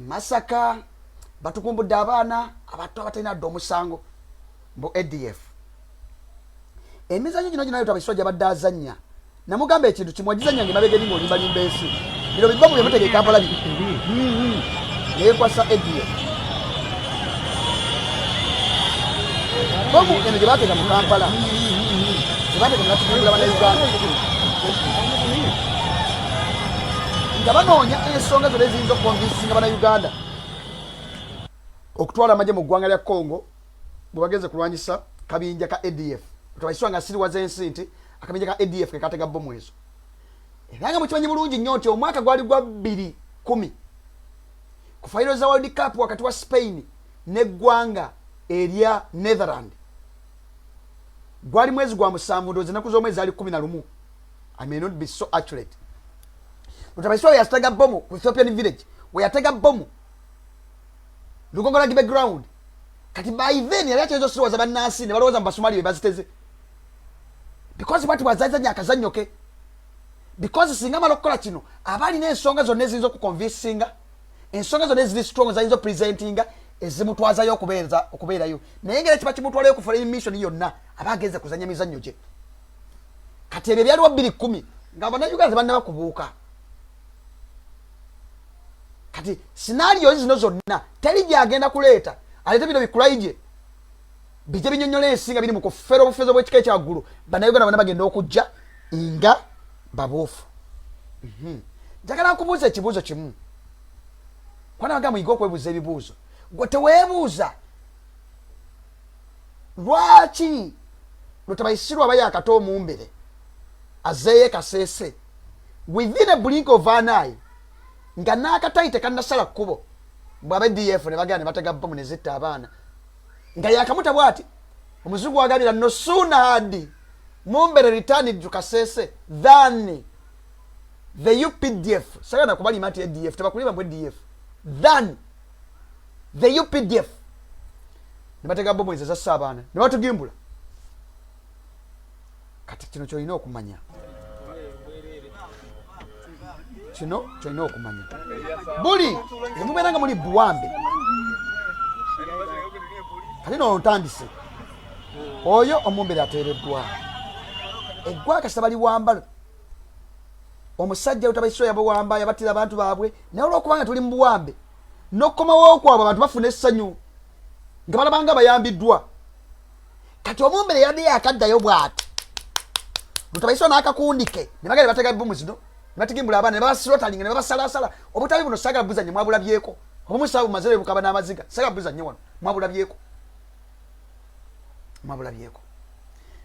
Masaka, batukumbudde abaana abato abatalina dda omusango mbu ADF. Emizannyo gino ginayo lutabayisirwa gyabadde azannya. Namugamba ekintu kimu ogizannya ng'emabega eri ng'olimbalimba ensi. Bino biva mu bye mutegeka Kampala bino. Neekwasa ADF. Bomu eno gye baateeka mu Kampala. Gye baateeka mu Natugula Bannayuganda. Nga banoonya ensonga zonna eziyinza okukonvinsinga Bannayuganda okutwala amagye mu ggwanga lya Congo bwe bagenze kulwanyisa kabinja ka ADF. Lutabaiswa nga siri waze ensi nti akabenje ka ADF ke katega bomu ezo. Era mu kimanyi bulungi nnyo nti omwaka gwali gwa 2010 ku final za World Cup wakati wa Spain ne Ggwanga erya Netherland. Gwali mwezi gwa musanvu ndoze nakuzo mwezi ali 11. I may not be so accurate. Lutabaiswa yatega bomu ku Ethiopian village. Yatega bomu. Lugongola background. Kati by then yali achezo siwa za banasi ne baloza mbasumali baziteze. Because watu wazaza nyakazanyoke. Because singama lokola kino abali n'ensonga zonna ezinzo ku convincinga ensonga zonna ezili strong zainzo presentinga ezimutwaza yo okubeera yo naye ngere kiba kimutwala yo ku foreign mission yonna abageze kuzanya mizannyo gye kati ebyo byaliwo 2010 nga bannayuganda banna bakubuuka kati scenario zino zonna teri gyagenda kuleeta alete bino bikulaije bijje binyonyola ensinga biri mu kufera obufezo bw'ekika ekyaggulu bannayuganda banna bagenda okujja nga babufu. Njagala nkubuuza ekibuuzo kimu. Kwana wanga muyiga okwebuuza ebibuuzo. Gwe teweebuuza. Lwaki Lutabaisirwa aba yakata omumbere azeeye kaseese within a blink of an eye nga n'akataite kannasala kkubo bw'aba DF ne bagenda ne batega bomu ne zitta abaana nga yakamuta bw'ati omuzungu wagambira no sooner had Mumbere returned to Kasese than the UPDF. Sagana kubali mati ADF. Tabakuliba mwe ADF. Than the UPDF. Nibatega bomu iza sabana. Ni watu gimbula. Kati kino choino okumanya. Kino choino okumanya. Buli, yemubenanga muli buwambe. Kati no ntandise. Oyo omumbere atereddwa. Eggwanga sabali wambalo omusajja Lutabaisirwa yabo wamba yabatira abantu baabwe naye olwokubanga tuli mu buwambe n'okkomawo kwabo abantu bafuna essanyu nga balabanga bayambiddwa kati omumbere yadde yakaddayo bw'ati Lutabaisirwa n'akakundike ne bagenda batega bomu zino ne batigimbula abaana ne babasirotalinga ne babasalasala obutabi buno sagala buzanye mwabulabyeko obumusaabu mazere bukaba n'amaziga sagala buzanye wano mwabulabyeko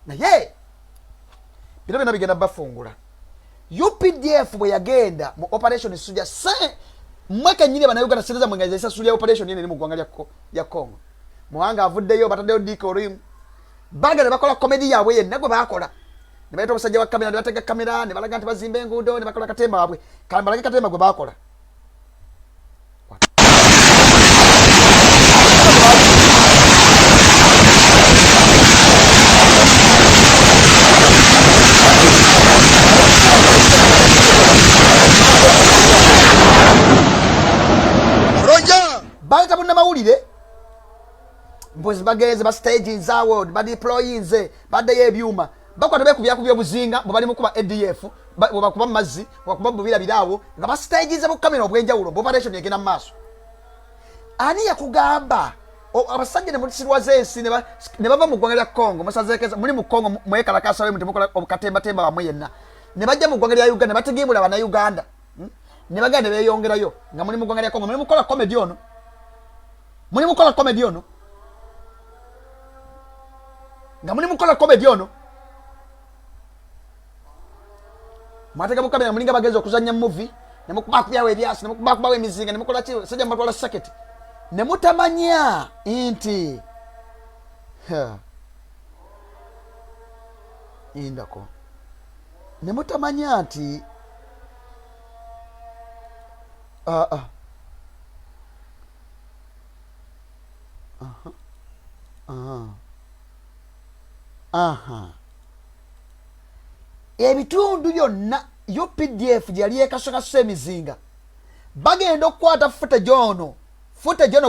naye bino byonna bigenda bafungula UPDF bwe yagenda mu operation Suja mwaka nyine banayuganda sereza mwengaza Suja operation yene mu ggwanga lya Congo muwanga avuddeyo bataddeyo dikorim baga ne bakola comedy yaabwe yenna gwe bakola ne bayita omusajja wa kamera ne batega kamera ne balaga nti bazimba enguudo ne bakola katemba waabwe balage katemba gwe bakola Baita bunna mawulire mpozi bagenze ba stage nzawo ba deployinze badde ebyuma bakwata bekubya buzinga bo bali mukuba ADF bo bakuba mazzi bakuba bubira birawo nga ba stage ze bukamera obwenjawulo bo operation yegena maso ani yakugamba abasajja ne mutisirwa zensi ne bava mu ggwanga lya Congo musazekeza muli mu Congo mwekalakasa we mutemukola obukatemba temba bamwe yenna ne bajja mu ggwanga lya Uganda bategimula bana Uganda ne baganda beyongerayo nga muli mu ggwanga lya Congo muli mukola comedy ono nga muli mukola comedy ono mwatega mukamera mulinga bagenza okuzanya movie ne mukubakubyawo ebyasi ne mukubakubawo emizinga ne mukola ki sajja mbatwala saketi ne mutamanya nti indako ne mutamanya nti ebitundu byonna UPDF gyali ekasokasa emizinga bagenda okukwata footage ono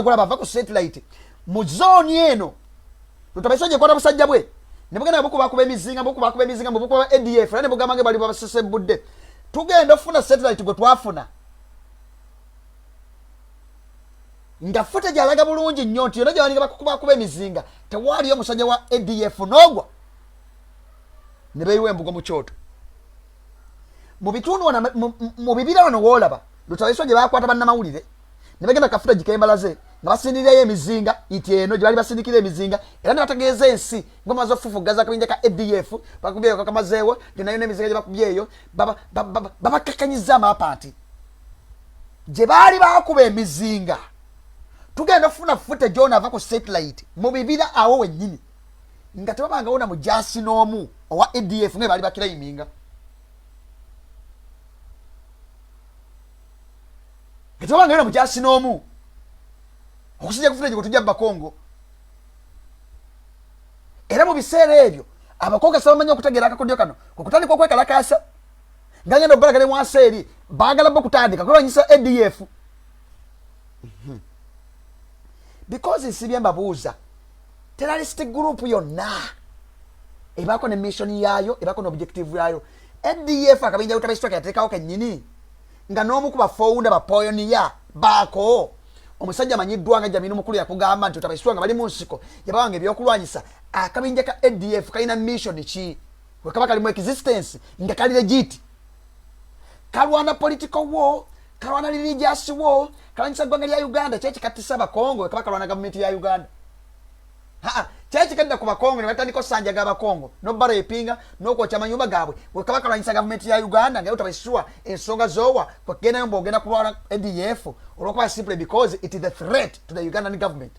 gula bava ku satellite mu zone eno Lutabaisirwa gye kwata busajja bwe ne bagenda bukubakuba emizinga mu bukuba ADF era ne bugamba nge bali babasesebudde tugenda ofuna satellite gwe twafuna nga footage alaga bulungi nnyo nti yonna gye bakubakuba emizinga tewaaliyo omusajja wa ADF n'ogwa ne beeyiwa embugo mu kyoto mu bitundu mu bibira wano woolaba Lutabaisirwa gye bakwata bannamawulire ne bagenda ka footage kembalaze nga basindikirayo emizinga nti eno gye bali basindikira emizinga era ne bategeeza ensi ngoma zofufugaza akabinja ka ADF bakubyeyo kamazeewo nayo n'emizinga gye bakubyeyo babakakanyiza amapa nti gye baali bakuba emizinga tugenda kufuna footage ava ku satellite mu bibira awo wennyini nga tebabanga wona mujasi n'omu owa ADF nga baali bakirayiminga nga tebabanga wona mujasi n'omu okusijja ku footage kutujja Bakongo era mu biseera ebyo abakongo sabamanyi okutegeera akakodyo kano okutandika okwekalakasa nga ngenda obalagale wansi eri baagala bo kutandika kwebanyisa ADF because nsibye mbabuuza terrorist group yonna ebaako ne mission yaayo ebaako ne objective yaayo ADF akabinja utabisitoka yateekawo kennyini nga n'omu ku bafounder bapoyonia baako omusajja amanyiddwa nga Jamini mukulu yakugamba nti utabisitwa nga bali mu nsiko yabawanga ebyokulwanyisa akabinja ka ADF kalina mission ki wekaba kali mu existence nga kali legit kalwana political war kalwana religious war kalanyisa ggwanga lya Uganda kyeki katisa Bakongo wekaba kalwana government ya Uganda kyeki kadda ku Bakongo ne batandika osanjaga Abakongo nobbala epinga n'okwokya amanyumba gaabwe wekaba kalwanyisa government ya Uganda nga utabisitwa ensonga zoowa kwegendayo mbogenda kulwana ADF olwokuba simply because it is a threat to the Ugandan government.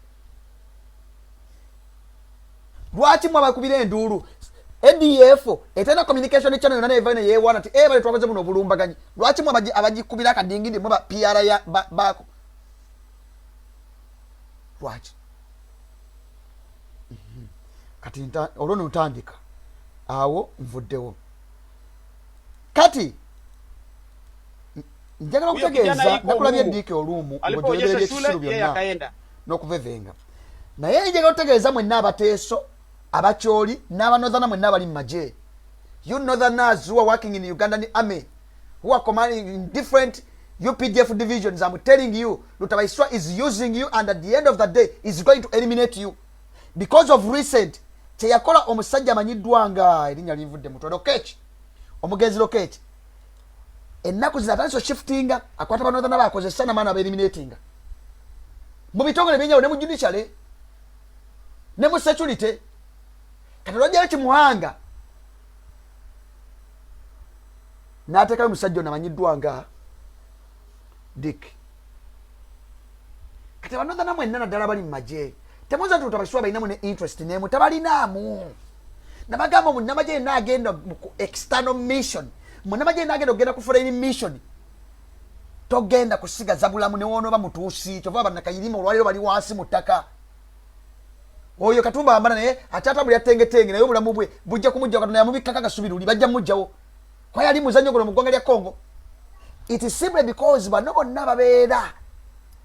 Lwaki mwa bakubira enduulu ADF etena communication channel yonna evane yewana ati bale twakoze muno bulumbaganyi lwaki mwa abagikubira akadingidi mwa PR ya bako lwaki kati olwo ntandika awo nvuddewo kati njagala okutegeeza nakulabye Dick olumu ngojogerera ekisulu byonna n'okuvevenga naye njagala okutegeeza mwenna abateeso abakyoli n'abanozana mwenna abali mu magye you northerners who are working in the Ugandan army who are commanding in different UPDF divisions. I'm telling you Lutabaiswa is using you and at the end of the day is going to eliminate you because of recent cheyakola omusajja amanyiddwa nga erinnya livudde mutwe Lokech omugenzi Lokech ennaku zinatanso shiftinga akwata banozana bakozesa n'amaana eliminating mu bitongole byenyawo ne mu judiciary ne mu security kati lwajjayo Kimuhanga n'ateekayo omusajja ono amanyiddwa nga Dick kati banozana mwenna naddala bali mu magye temuza nti Utabiswa balinamu ne interest n'emu tabalinaamu nabagamba munnamagye yenna agenda ku external mission munnamagye yenna agenda okugenda ku foreign mission togenda kusigaza bulamu newoonoba mutuusi kyova bannakayirima olwaliro bali wansi mu ttaka oyo Katumba ambana naye ate atambulira tengetenge naye obulamu bwe bujja kumujja Katonda yamubikkako akasubiruli bajja mujjawo kwa yali muzannyo guno mu ggwanga lya Congo. It is simply because bano bonna babeera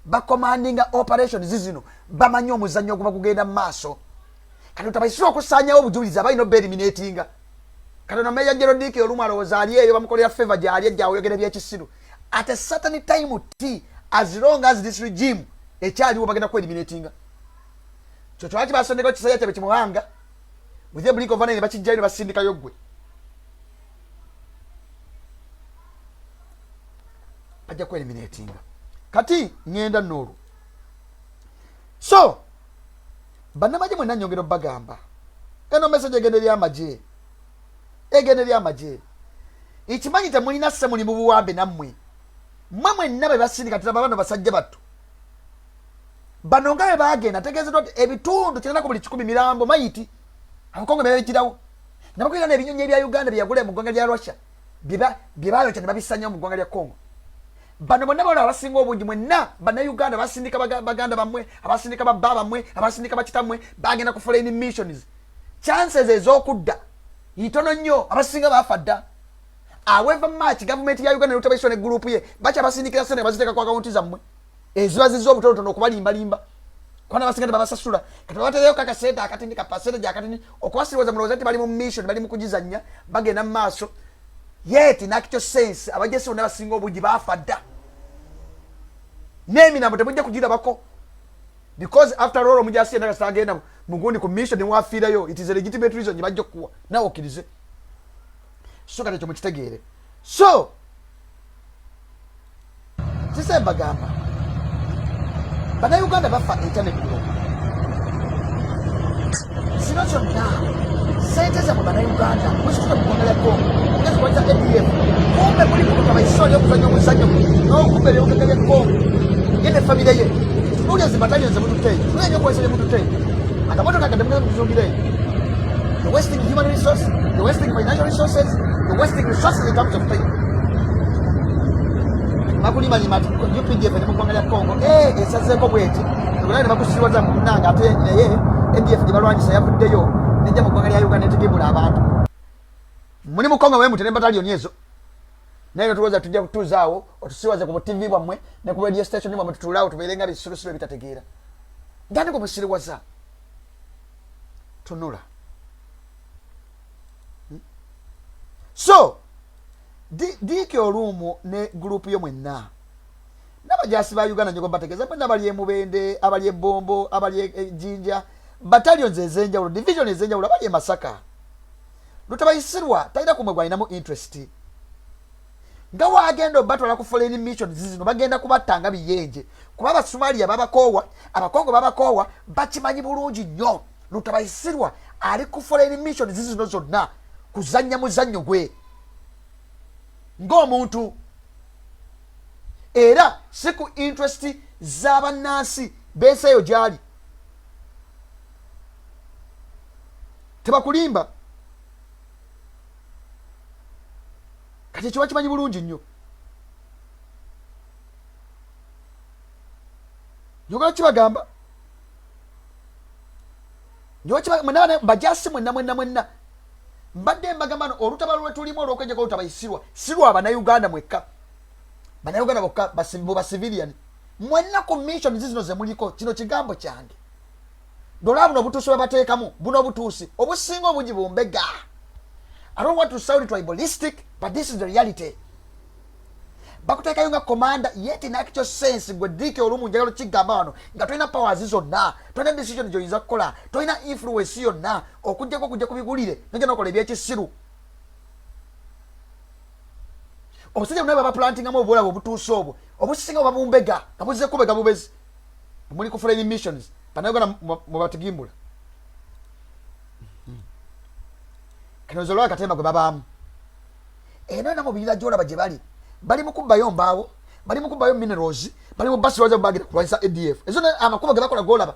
bacommandinga operations zino bamanyi omuzannyo oguba gugenda mu maaso kati Utabiswa okusaanyawo obujulizi abalina obeliminatinga Katonda Meya General Dick olumu alowooza ali eyo bamukolera favor gyali ejja oyogera byekisiru at a certain time t as long as this regime ekyaliwo bagenda ku eliminatinga kyo twaki basondeko kisaya kyabe Kimuhanga with the blink of an eye bakijjayo ne basindikayo ggwe bajja ku eliminatinga kati ngenda nolu so bannamagye mwenna nyongera bagamba eno message egende lyamagye ikimanyi temulina sse muli mu buwambe nammwe mmwe mwenna be basindika tulaba bano basajja battu bano nga be bagenda tegeezedwa nti ebitundu kirana ku buli 100 mirambo mayiti Abakongo bebekirawo nabakulira n'ebinyonyi ebya Uganda byeyagula mu ggwanga lya Russia bye bayokya ne babisanya mu ggwanga lya Congo. Bano bonna bano abasinga obungi mwenna bannayuganda basindika baganda bammwe abasindika babba bammwe abasindika bakitammwe bagenda ku foreign missions chances ez'okudda itono nnyo abasinga bafa dda however much government ya Uganda Utabiswa ne group ye bacha basindikira sene baziteka ku akaunti zammwe ezibazizo obutonotono okubalimbalimba kwana basinga babasasula kati batereyo kakasente akatini kapasente akatini okwasiroza mulowooza nti bali mu mission bali mu kugizanya bagenda mu maaso yet in actual sense abajesi bonna basinga obungi bafa dda n'emirambo temujja kugirabako because after all omujasi yenna kasagenda mugundi ku mission newafiirayo it is a legitimate reason gye bajja okuwa nawe okkirize so kati ekyo mukitegeere so kise bagamba bannayuganda bafa internet block zino zonna sente zammwe bannayuganda muzitula mu ggwanga lya Congo mugezi kuwaita ADF kumbe muli kutabaisoni okuzanya omuzannyo n'okumbe ebyobugagga bya Congo ye ne famire ye tunuulya zibataliyo ze mututeyo tunuulya nyo okuwesa bye mututeyo akamotoka kadde mugeze mutuzuugireyo. You're wasting human resources, you're wasting financial resources, you're wasting resources in terms of time. Makulima ni mati UPDF ne mugwanga lya Congo esazeeko bweti ngolane bakusiriwaza munanga ate naye NDF gibalwanyisa yavuddeyo nejja mugwanga lya Uganda etegembula abantu muli mu Congo mwe mutene battalion ezo naye tuwoza tujja kutuzaawo otusiwaze ku TV bwamwe ne ku radio station bwamwe tutulaawo tubeerenga bisulusulu bitategeera ngani ko musiriwaza tunula. So diki olumu ne group yo mwenna nabajasi ba Uganda nyogo bategeza bonna bali emubende abali ebombo abali ejinja battalions ezenjawulo division ezenjawulo abali Masaka lutabayisirwa taida kumwe inamu interest nga wagenda batwala ku foreign mission zizino bagenda kubatanga biyenje kuba ba Somalia babakowa abakongo babakowa bakimanyi bulungi nnyo lutabayisirwa ali ku foreign mission zizino zonna kuzanya muzannyo gwe ng'omuntu era si ku interest z'abannansi beeseeyo gyali tebakulimba kati ekyo bakimanyi bulungi nnyo nyogala kibagamba bajasi mwenna mbadde mbagamba olutalo lwetulimu olw'okwenjeka olutabayisirwa sirwa abannayuganda mwekka bannayuganda bokka ba civilian mwenna ku mission zizino ze muliko kino kigambo kyange ndola buno obutuusi babateekamu buno obutuusi obusinga obungi bumbega. I don't want to sound tribalistic but this is the reality. Bakuteekayo nga commander yet in actual sense gwe dike olumu njagala kigamba wano nga tolina powers zonna tolina decision gyoyinza kukola tolina influence yonna okujjako kujja kubigulire nojja nokola ebyekisiru obusajja bunaye babaplantingamu obulabu obutuusa obwo obusinga obabumbega nga buzze kubega bubezi muli ku foreign missions bannayuganda mubatigimbula kanozo lwa katemba gwe babaamu eno namubirira gyolaba gye bali mukubbayo mbaawo bali mukubbayo minerals bali mu basi waza bagira kulwanyisa ADF ezo amakuba ge bakola golaba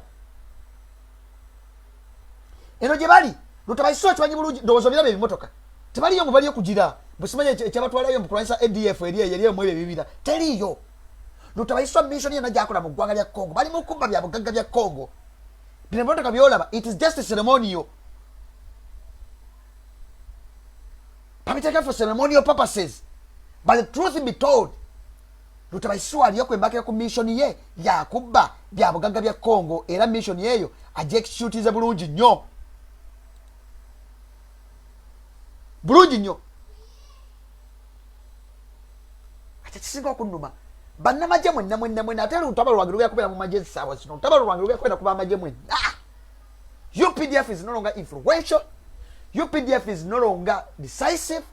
eno gye bali lutabayisirwa kimanyi bulungi ndowooza birabe ebimotoka tebaliyo mubaliyo kugira busimanye ekyabatwalayo mu kulwanyisa ADF eriyo mu ebyo ebibira teriyo lutabayisirwa mission yena gyakola mu ggwanga lya Congo bali mukubba bya bugagga bya Congo bino ebimotoka byolaba it is just a ceremonial babiteeka for ceremonial purposes. But the truth be told, lutabayisirwa aliyo kwembakira ku mission ye yakubba bya bugagga bya Congo era mission yeyo agyexecutiza bulungi nnyo ate kisinga okunnuma bannamagye mwenna ate lutalo lwange lugenda kubeera mu magye essaawa zino lutalo lwange lugenda kubeera kuba amagye mwenna. UPDF is no longer influential. UPDF is no longer decisive.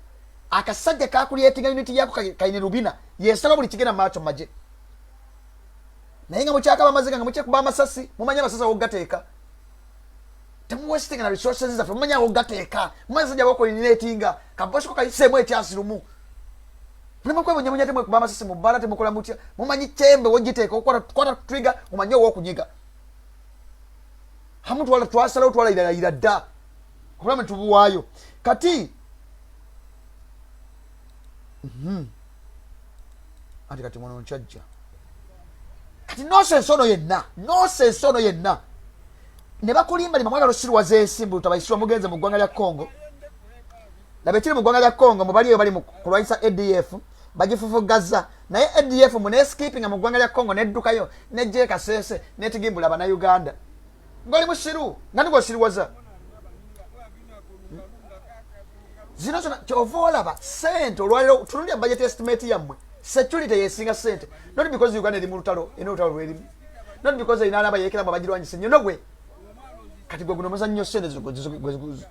Akasajja kakuliyetinga unity yako kaine rubina yesala buli kigenda macho maje naye nga mukyaka bamaziga nga mukyeka kuba amasasi mumanya abasasa wogateeka temuwesitinga na resources zaffe mumanya wogateeka mumanya sajja bokolinatinga kabosiko kayiseemu ekyasirumu mulema kwebonyabonya temwe kuba amasasi mu bbala temukola mutya mumanyi kyembe wogiteeka okwata trigger mumanye ow'okunyiga hamu twasalawo twalayirayira dda kubulamu tubuwaayo kati ati kati mwana nchajja kati nonsense ono yenna ne bakulimba ni mamwagalo sirwaza ensimbu lutabayisirwa mugenze mu ggwanga lya Congo labe kiri mu ggwanga lya Congo mubali eyo bali mu kulwanyisa ADF bagifufugaza naye ADF mu escaping mu ggwanga lya Congo neddukayo nejje kasese netigimbula Bannayuganda ngoli musiru ngani gosirwaza zino zona kyova olaba sente olwaliro tunulya budget estimate yammwe security yesinga sente not because Uganda eri mu lutalo lwerimu not because ina alaba yekera babagirwanyise nnyo nogwe kati gwe guno muzannyo sente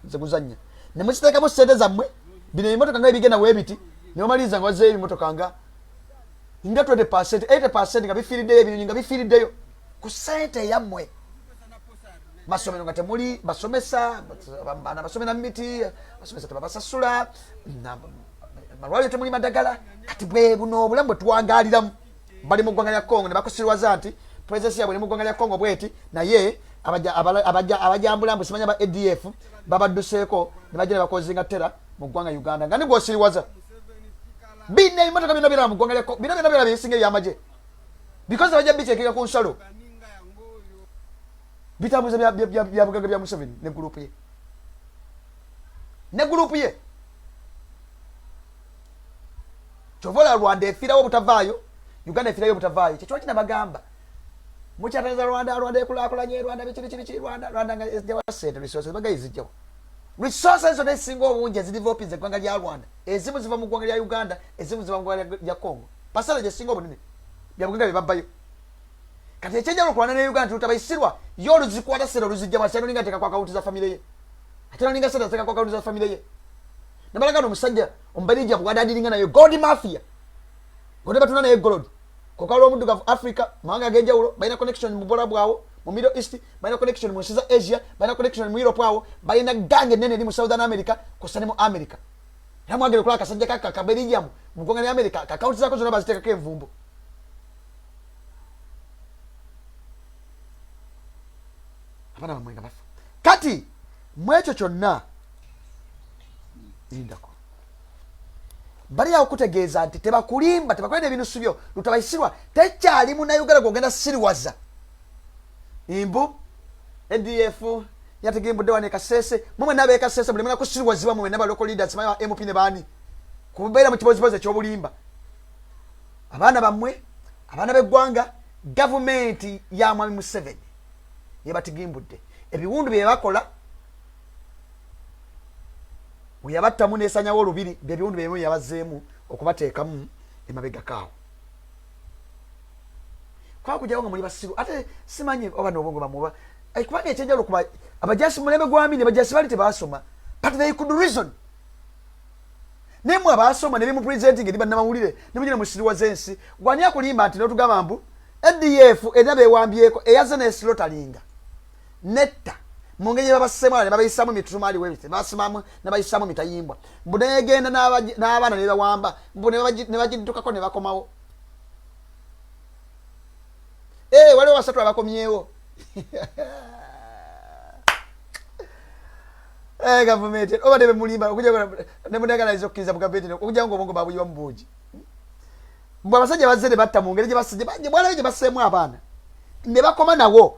zeguzannya ne mukiteekamu sente zammwe bino ebimotoka nga ebigenda weebiti ne omaliza nga wazzeeyo ebimotoka nga 20% 80% nga bifiiriddeyo ebinyonyi nga bifiiriddeyo ku ssente yammwe masomero nga temuli basomesa abaana basomera miti basomesa tebabasasula malwaliro temuli madagala kati bwe buno obulamu bwe tuwangaliramu bali mu ggwanga lya Congo ne bakusirwaza nti presence yabwe ne mu ggwanga lya Congo bweti naye abajambula simanya ba ADF babadduseeko ne bajja ne bakozinga tera mu ggwanga Uganda nga nigwosiriwaza bine ebimotoka bino bira mu ggwanga lya Congo bino bira byesinga ebyamaje because bajja bitekeka ku nsalo bitambuza bya bugaga bya Museveni ne gurupu ye chovola Rwanda efirawo butavaayo Uganda efirayo butavaayo kyo kina bagamba mukyataza Rwanda ekulakulanye Rwanda bichiri Rwanda nga ejawa sente resources bagayizijjawo resources zonna ezisinga obungi ezidevelopinze eggwanga lya Rwanda ezimu ziva mu ggwanga lya Uganda ezimu ziva mu ggwanga lya Congo pasala gyesinga obunene bya buganda bye babbayo kati ekyenjalo okulwana ne Uganda tutabayisirwa yo oluzikwata sera oluzijja masyano ninga teka kwa kaunti za family ye atera ninga sera teka kwa kaunti za family ye nabalagano omusajja ombelija buganda adiringa nayo gold mafia gonde batuna naye gold kokalo omudugavu Africa mawanga agenjawulo balina connection mu bola bwawo mu Middle East balina connection mu nsi za Asia balina connection mu Europe awo balina gange nene ni mu Southern America kusane mu America yamwagere kula kasajja kaka kabelija mu ggwanga lya America ka kaunti zako zonna baziteka kevumbu abana bamwenga bafa kati mwekyo kyonna indako bali yawo kutegeeza nti tebakulimba tebakolera ebinusu byo lutabayisirwa tekyali munnayuganda gwogenda siriwaza imbu ADF yategembudde wane kasese mumwe nabe kasese buli mwana kusiriwazibwa mumwe naba local leaders maya MP ne bani kubeera mu kibozibozi ekyobulimba abaana bammwe abaana b'eggwanga gavumenti ya Mwami Museveni yebatigimbudde ebiwundu bye bakola weyabattamu nesanyawo olubiri byebiwundu byemu yabazeemu okubateekamu emabega kaawo kwakujawo nga muli basiru ate simanyi oba n'obwongo bamuba kubanga ekyenjawulo kuba abajasi mulembe gwamini bajasi bali tebasoma but they could reason nemwe abasoma ne bimupresenting eri bannamawulire ne mugenda musiriwaza ensi gwani akulimba nti n'otugamba mbu ADF erina beewambyeko eyaze neesilotalinga netta mu ngeri babasema ne babayisamu mitumaali webite basimamu ne bayisamu mitayimbwa mbu negenda n'abaana ne bawamba mbu ne bagiddukako ne bakomawo waliwo basatu abakomyewo gavumenti oba ne bemulimba okuja ne munagaliza okukkiriza mu gavumenti okuja ngo obwongo babuyiwa mu buugi mbwe abasajja bazze ne batta mu ngeri gye basajja bwalabe gye baseemu abaana ne bakoma nawo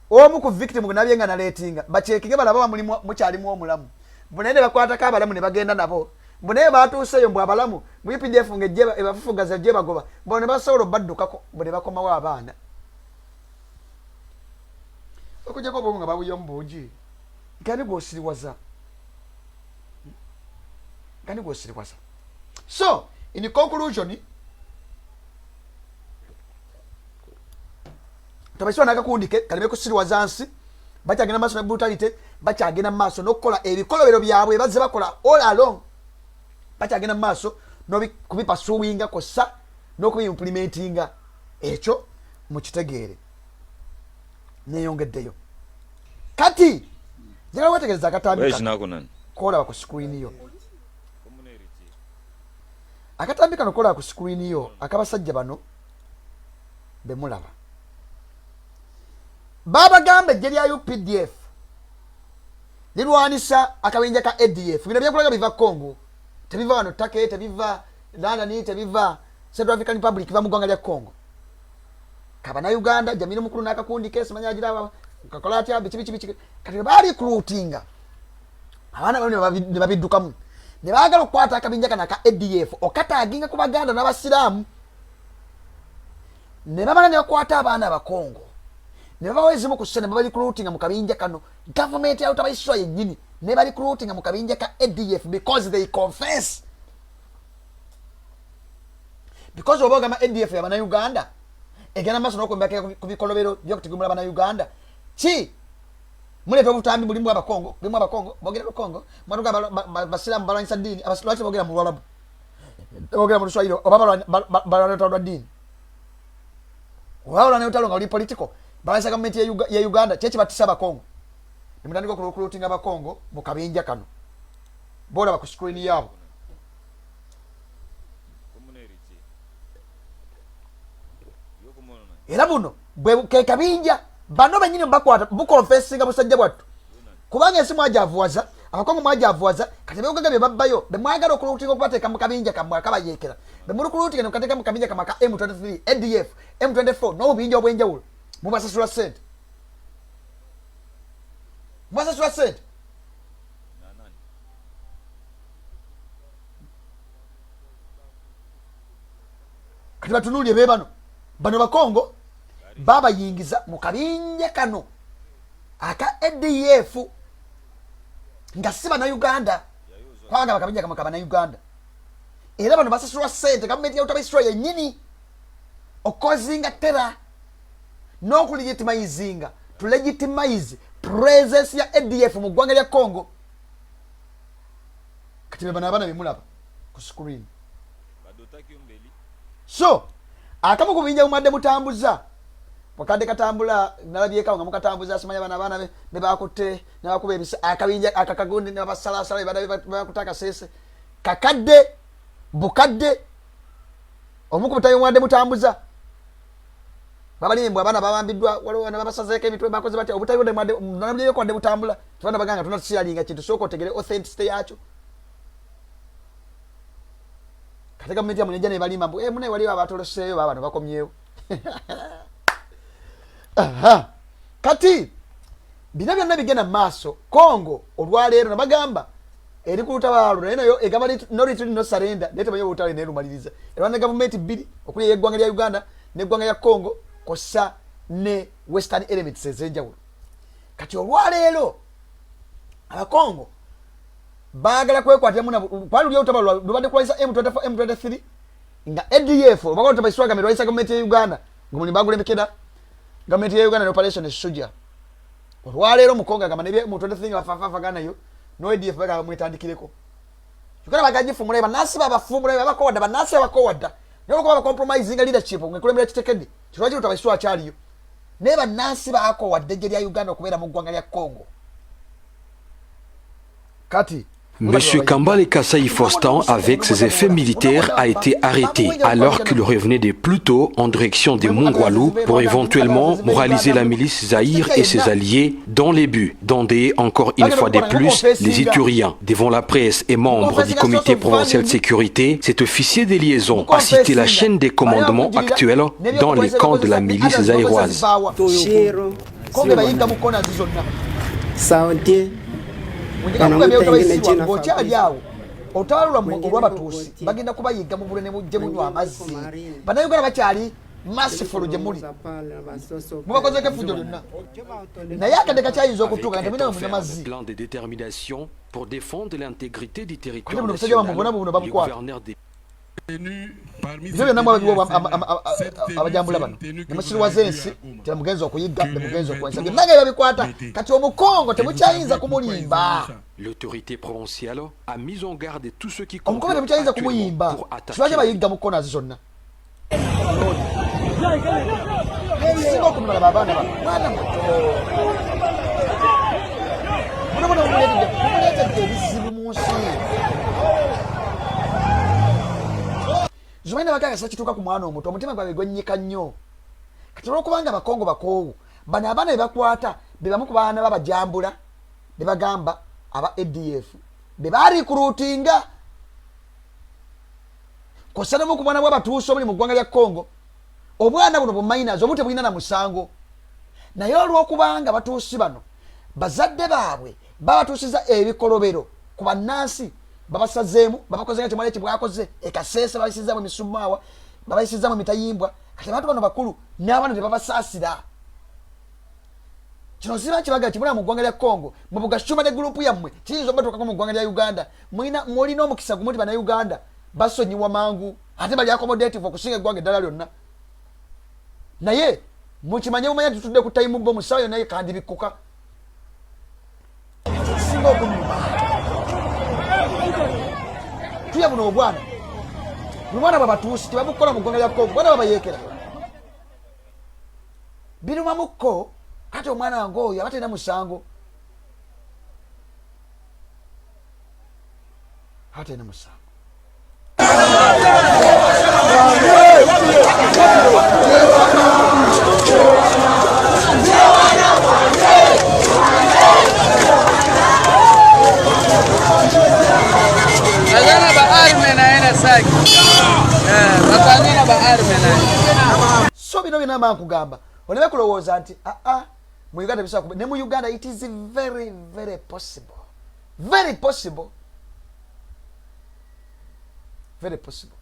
omu ku victim nabye nga naleetinga bakyekinge balaba mukyalimu omulamu mbwe ne bakwatako abalamu ne bagenda nabo mbwe naye batuuseeyo mbwe abalamu mu UPDF nga ebafufugaza ejje bagoba mbwe ne basobola obaddukako mbwe ne bakomawo abaana okujjako obwongo nga babuyiwa mu buugi nkani gwosiriwaza so in conclusion tabaiswa nakakundike kaleme kusiriwaza nsi bakyagenda maaso ne brutality bakyagenda maaso n'okukola ebikolobero byabwe bazze bakola all along bakyagenda maaso kubipasuwinga kosa n'okubiimplementinga ekyo mukitegeere neyongeddeyo kati njagala wetegereza akatambi koolaba ku screen yo akatambi kano koolaba ku screen yo akabasajja bano bemulaba babagamba ejje lya UPDF lirwanisa akabinja ka ADF bino byakulaga biva Congo tebiva wano Take tebiva London tebiva Central African Republic biva mu ggwanga lya Congo kabana Uganda Jamini mukulu n'akakundi kesi manya agira kakola atya bichi kati bali recruitinga abana bano ne babiddukamu ne baagala okukwata akabinja kana ka ADF okataaginga ku baganda n'abasiraamu ne bamala ne bakwata abaana abakongo ne bawezimu ku ssene bali recruitinga mu kabinja kano government ya utabayiswa yennyini ne bali recruitinga mu kabinja ka ADF because they confess because obogama ADF ya bana Uganda egana maso n'okwembaka ku bikolobero by'okutigumula bana Uganda chi muleta obutambi bulimu abakongo bogera ku Kongo mwanuga basiramu balwanyisa dini abasilwaki bogera mu Lwalabu bogera mu Luswayiro oba balwanyisa dini wala ne utalo nga oli political balasa government ya Uganda chechi batisa abakongo nimutandika okurecruiting abakongo mu kabinja kano bola baku screen yabo era buno bwe ke kabinja bano benyine bakwata bukonfessinga busajja bwattu kubanga esimu ajavuwaza abakongo mwajavuwaza kati beogaga bye babbayo bemwagala okurutinga okubateeka mu kabinja kamwe akabayekera bemulukurutinga ne mukateeka mu kabinja kamwe aka M23 ADF M24 n'obubinja obwenjawulo mubasasula sente mubasasula sente kati batunuulye be bano bakongo babayingiza mu kabinja kano aka ADF nga siba na Uganda kwanga bakabinja kama kaba na Uganda era bano basasulwa sente government ya utabiswa yenyini okozinga terror no kulegitimizinga to legitimize presence ya ADF mu ggwanga lya Congo kati bana bimulaba ku screen so akamu kubinja umadde mutambuza wakade katambula nalabyeka nga mukatambuza asimanya bana be bakutte nabakuba ebisa akabinja akakagundi ne basalasala bana bakutaka sese kakadde bukadde omukubutayo mwade mutambuza babalimbwa abana babambiddwa waliwo nabasazeeko emitwe bakoze batya obutayo de mwade nalabyeko kwade mutambula tubana baganga tunasiyalinga kintu soko tegere authenticity yacho katika mmeti ya mwenyeja ne balimba mbu mune waliwo abatoloseyo babano bakomyewo aha kati bina byonna bigenda maaso Congo olwaleero nabagamba eri ku lutabalo nayo egamba no retreat no surrender lete bayo utale ne lumaliriza era ne government bili okuli yeggwanga lya Uganda ne ggwanga ya Congo kosa ne western elements ezenjawulo kati olwaleero abakongo bagala kwekwatira muna kwalu lya utabalo lubade kwaisa M24 M23 nga ADF bakolo tabaiswaga mirwaisa government ya Uganda ngumuni bagulembekeda government ya Uganda operation esuja olwaleero mukonga gamba nebye mu 23 bafafafa gana yo no ADF baga mwetandikireko Uganda bagajifu muleba nasi babafumula babakowadda banasi abakowadda nyo ko compromising leadership ngekulembera kitekedi kirwaji utabaiswa kyaliyo neba nasi bakowadde je lya Uganda okubera mu ggwanga lya Congo kati Monsieur Kambale Kasai Fostan, avec ses effets militaires, a été arrêté alors qu'il revenait de Pluto en direction des Mongwalou pour éventuellement moraliser la milice Zaïre et ses alliés dans les buts d'endeuiller encore une fois de plus les Ituriens. Devant la presse et membres du comité provincial de sécurité, cet officier des liaisons a cité la chaîne des commandements actuels dans les camps de la milice zaïroise. otalula olwabatuusi bagenda kubayiga mu bulene mujje munywa amazzi bannayuganda bakyali massifulu gye muli mubakozeko efujjo lyonna naye akadde kakyayinza okutuuka nga temulina munyamazzi plan de détermination pour défendre l'intégrité du territoire buno busajja bamubona buno bamukwata ebyo byonna mwababiwa abajambula bano nemusiriwaza ensi temugenza okuyigga nemugenza okwensa byonna nga babikwata kati omukongo temukyayinza kumulimba l'autorité provinciale a mis en garde tous ceux qui omukongo temukyayinza kumuyimba kibaje bayigga mu konazi zonna singa okumulaba abaana bano mwana muto munomuno mumuleetedde ebizibu mu nsi Zumaina bagaga sakituka ku mwana omuto omutima gwabe gwennyika nnyo kati olwokubanga abakongo bakoowu bano abaana bebakwata bebamu ku baana babajambula bebagamba aba ADF bebarikurutinga kosanemu ku mwana bwabatuusa omuli mu ggwanga lya Congo obwana buno bumainazi obute bulina na musango naye olwokubanga batuusi bano bazadde baabwe babatuusiza ebikolobero ku bannansi babasazeemu babakoze nga kimwale kibwakoze ekasese babisizamu emisumaawa babisizamu emitayimbwa kati abantu bano bakulu n'abaana tebabasaasira kino siba kibaga kimula mu ggwanga lya Congo mubugashuma ne gurupu yammwe kiyinza obatuukako mu ggwanga lya Uganda mulina omukisa gumuti bana Uganda basonyiwa mangu ate bali accommodative okusinga eggwanga eddala lyonna naye mukimanye mumanya tutudde ku tayimu bo musawo naye kandi bikuka singa okunyuma tuya buno obwana bwabatuusi tebabukola mu ggwanga lya Congo bwana babayekera biruma mukko kati omwana wange oyo abatena musango abatena musango so bino bina mankugamba olebe kulowooza nti mu Uganda bisobola ne mu Uganda it is very very possible very possible very possible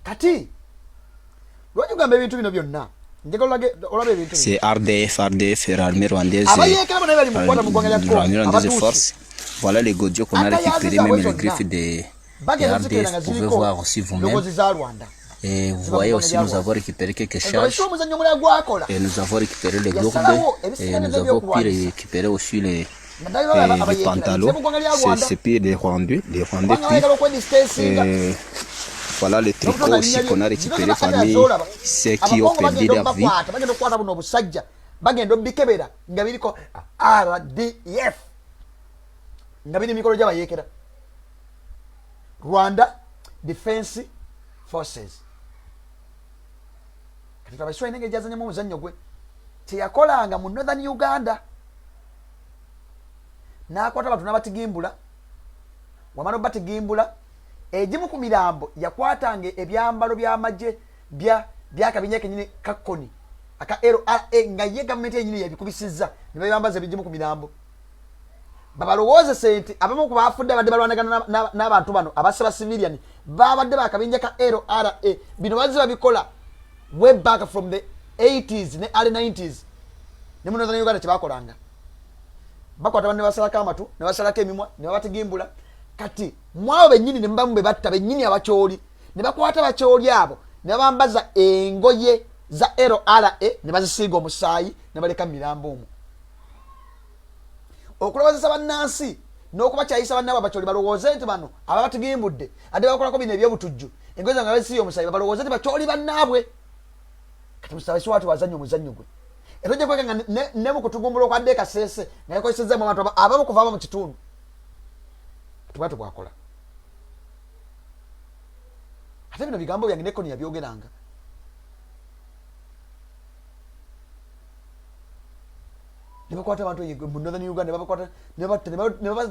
kati lwanyugamba ebintu bino byonna c'est RDF l'armée rwandaise des forces. Voilà les godios qu'on a récupérés, même les griffes des RDF. Vous pouvez voir aussi vous-même. Et vous voyez aussi, nous avons récupéré quelques charges. Et nous avons récupéré les gourdes. Et nous avons pu récupérer aussi les pantalons. C'est puis des Rwandais. Et voilà les tricots aussi qu'on a récupérés parmi ceux qui ont perdu leur vie. Rwanda Defense Forces. Kati abaswa inenge jazanya mu muzannyo gwe teyakolanga mu Northern Uganda. Nakwata abantu nabatigimbula. Wamano batigimbula ejimu ku mirambo yakwatanga ebyambalo by'amagye bya kabinyeke nyine kakoni aka LRA nga ye government yenyine yabikubisizza ne bayambaza ebijimu ku mirambo. Babalowooza sente abamu ku bafudde abadde balwanagana n'abantu bano abasaba civilian babadde bakabinja ka LRA bino baziba bikola way back from the 80s ne early 90s ne mu Northern Uganda tebakolanga bakwata bane basalaka amatu ne basalaka emimwa ne babatigimbula kati mwawo benyini ne mbambe batta benyini abakyoli ne bakwata bakyoli abo ne bambaza engoye za LRA ne bazisiga omusaayi ne baleka mirambo omu okulowozesa bannansi n'okubakyayisa bannabo abakyoli balowooze nti bano ababatigimbudde ate bakolako bino ebyobutujju engoye zange bazisiga omusaayi balowooze nti bakyoli bannaabwe kati musabasi watu wazannya omuzannyo gwe era ojja kwekanga ne mu kutugumbula okwadde kasese nga yakozesezzamu abantu abamu kuvaaba mu kitundu tubatu bwakola ate bino bigambo byange nekoni yabyogeranga nebakwata abantu mu Northern Uganda nebakwata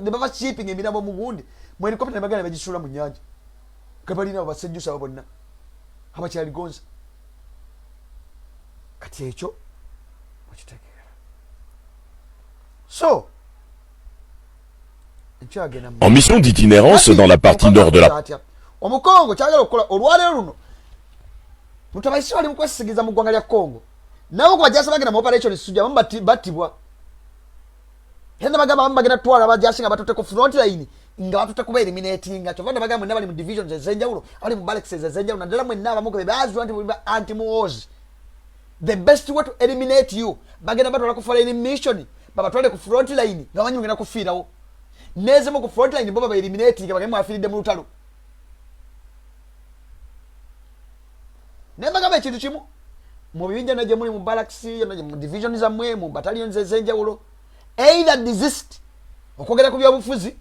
nebaba shipping emiramo mu gundi mu helicopter nebagana bagisula mu nyanja kabalina abasejjusa abo bonna abakyali gonza kati ekyo okitegeera so en mission d'itinérance dans la partie nord de la... Omukongo kyagala okukola olwaleero luno mutabaisi bali mukwesigiza mu ggwanga lya Congo nabo kubajasa bagenda mu operation sujja bamu battibwa henda bagamba bagenda twala abajasinga batutte ku front line nga batutte kuba eliminating kyovanda bagamba nabali mu divisions ezenjawulo abali mu barracks ezenjawulo naddala mwenna abamu ke bazwa nti anti-wars. The best way to eliminate you bagenda batwala ku foreign mission babatwale ku front line nga banyi mugenda kufiirawo neze mu ku front line boba ba eliminating bagenda afiridde mu lutalo nebagamba ekintu kimu mu bibinja najje muli mu barracks mu divisions zamwe mu battalions ezenjawulo either desist okwogera ku byobufuzi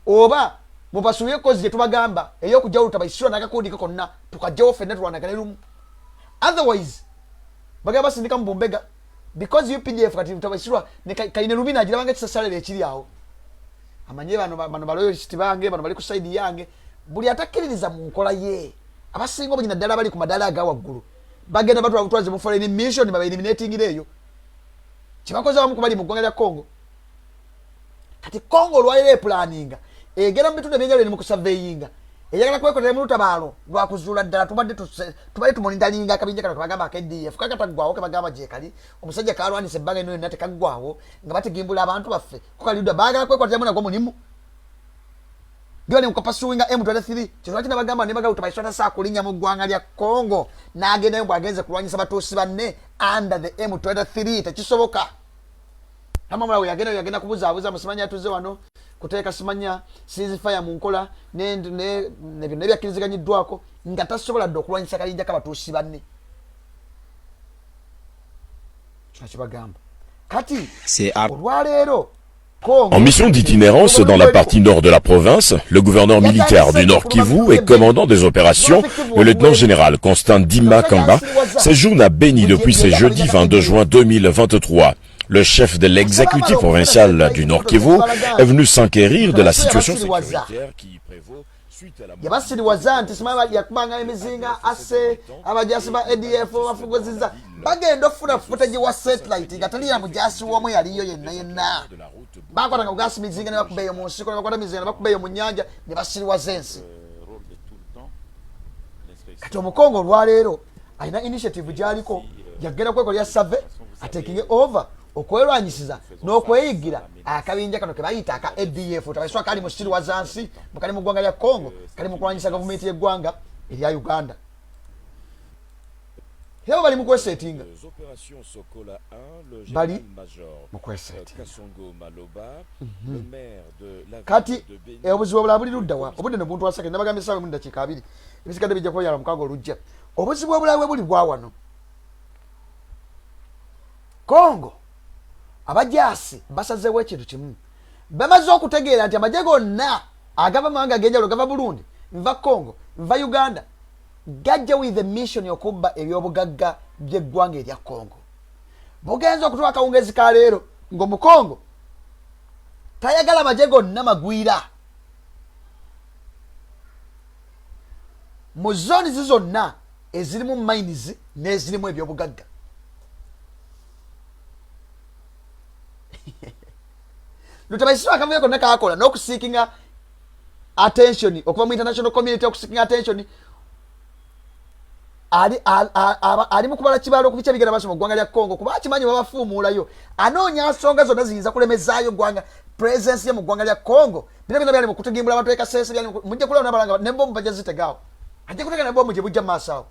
oba mubasuye kozi gye tubagamba ey'okujja olutabayisirwa n'akakundi konna tukajjawo ffenna tulwanagane lumu otherwise bagamba basindika mu bumbega because UPDF kati tutabayisirwa ne kaine lubina agira bange kisasalera ekiri awo amanye bano baloyalist bange bano bali ku side yange buli atakkiririza mu nkola ye abasinga obunyina ddala bali ku madala aga waggulu bagenda batwala butwaze mu foreign mission baba eliminating eyo kibakoze abamu ku bali mu ggwanga lya Congo kati Congo olwalira planninga egera mu bitundu ebyenjawulo eri mu kusurveyinga eyagala kwekotera mu lutabaalo lwakuzuula ddala tubadde tumonitalinga akabinja kano kebagamba KDF kakataggwawo kebagamba gye kali omusajja kalwanisa ebbanga eno yonna tekaggwawo nga batigimbula abantu baffe kukalidwa baagala kwekoteramu nagwo mulimu bali mu kapasuwinga M23 kyolwaki nabagamba ne bagala tutabayiswa tasaa kulinnya mu ggwanga lya Congo n'agendayo bw'agenze kulwanyisa batuusi banne under the M23 tekisoboka. Hamamala we yagenda kubuzaabuza musimanya atuze wano kuteeka simanya ceasefire mu nkola nebyakkiriziganyidwako nga tasobola dde okulwanyisa kayinja kabatuusi banne kino kibagamba kati olwaleero En mission d'itinérance dans la partie nord de la province, le gouverneur militaire du Nord Kivu et commandant des opérations, le lieutenant-général Constant Dima Kamba, séjourne à Beni depuis ce jeudi 22 juin 2023. Le chef de l'exécutif provincial du Nord Kivu est venu s'enquérir de la situation sécuritaire qui prévaut suite à la yabasiriwaza nti simaba yakubanga emizinga ase abajasi ba ADF bafugoziza bagenda ofuna footage wa satellite nga taliya mujasi womwe yaliyo yenna bakwatanga kugasi mizinga ne bakubeeyo mu nsiko ne bakwata mizinga ne bakubeeyo mu nyanja ne basiriwaza ensi kati omukongo olwaleero alina initiative gyaliko yagenda kwekolera survey atekinge over okwerwanyisiza n'okweyigira akabinja kano ke bayita aka ADF tabaiswa kali mu siriwaza nsi mukali mu ggwanga lya Congo kali mu kulwanyisa gavumenti y'eggwanga erya Uganda hebo bali mu kwesetinga bali mu kwesetinga kati obuzibu obulala buli ludda wa obudde ne buntu wasake nabagambye sawe mu dakiika 2 ebisigadde bijja kubayala mukago olujja obuzibu obulawe buli bwa wano Congo abajasi basazeewo ekintu kimu bamaze okutegeera nti amagye gonna agava mawanga ag'enjawulo gava Burundi nva Congo nva Uganda gajja with the mission y'okubba ebyobugagga by'eggwanga erya Congo bugenza okutuwa akawungezi ka leero ng'omukongo tayagala amagye gonna magwira mu zooni zonna ezirimu mines n'ezirimu ebyobugagga lutabaisira akavuyo konna kakola n'okuseekinga attention okuva mu international community okuseekinga attention ali mu kubala kibalo okubica bigenda maaso mu ggwanga lya Congo kuba akimanyi babafuumuulayo anoonya nsonga zonna ziyinza kulemezaayo ggwanga presence ye mu ggwanga lya Congo bino byali mu kutugimbula abantu ekasese byali mujja kulaba n'abalanga n'embombu bajja zitegawo ajja kuteeka n'embombu gye bujja mu maaso awo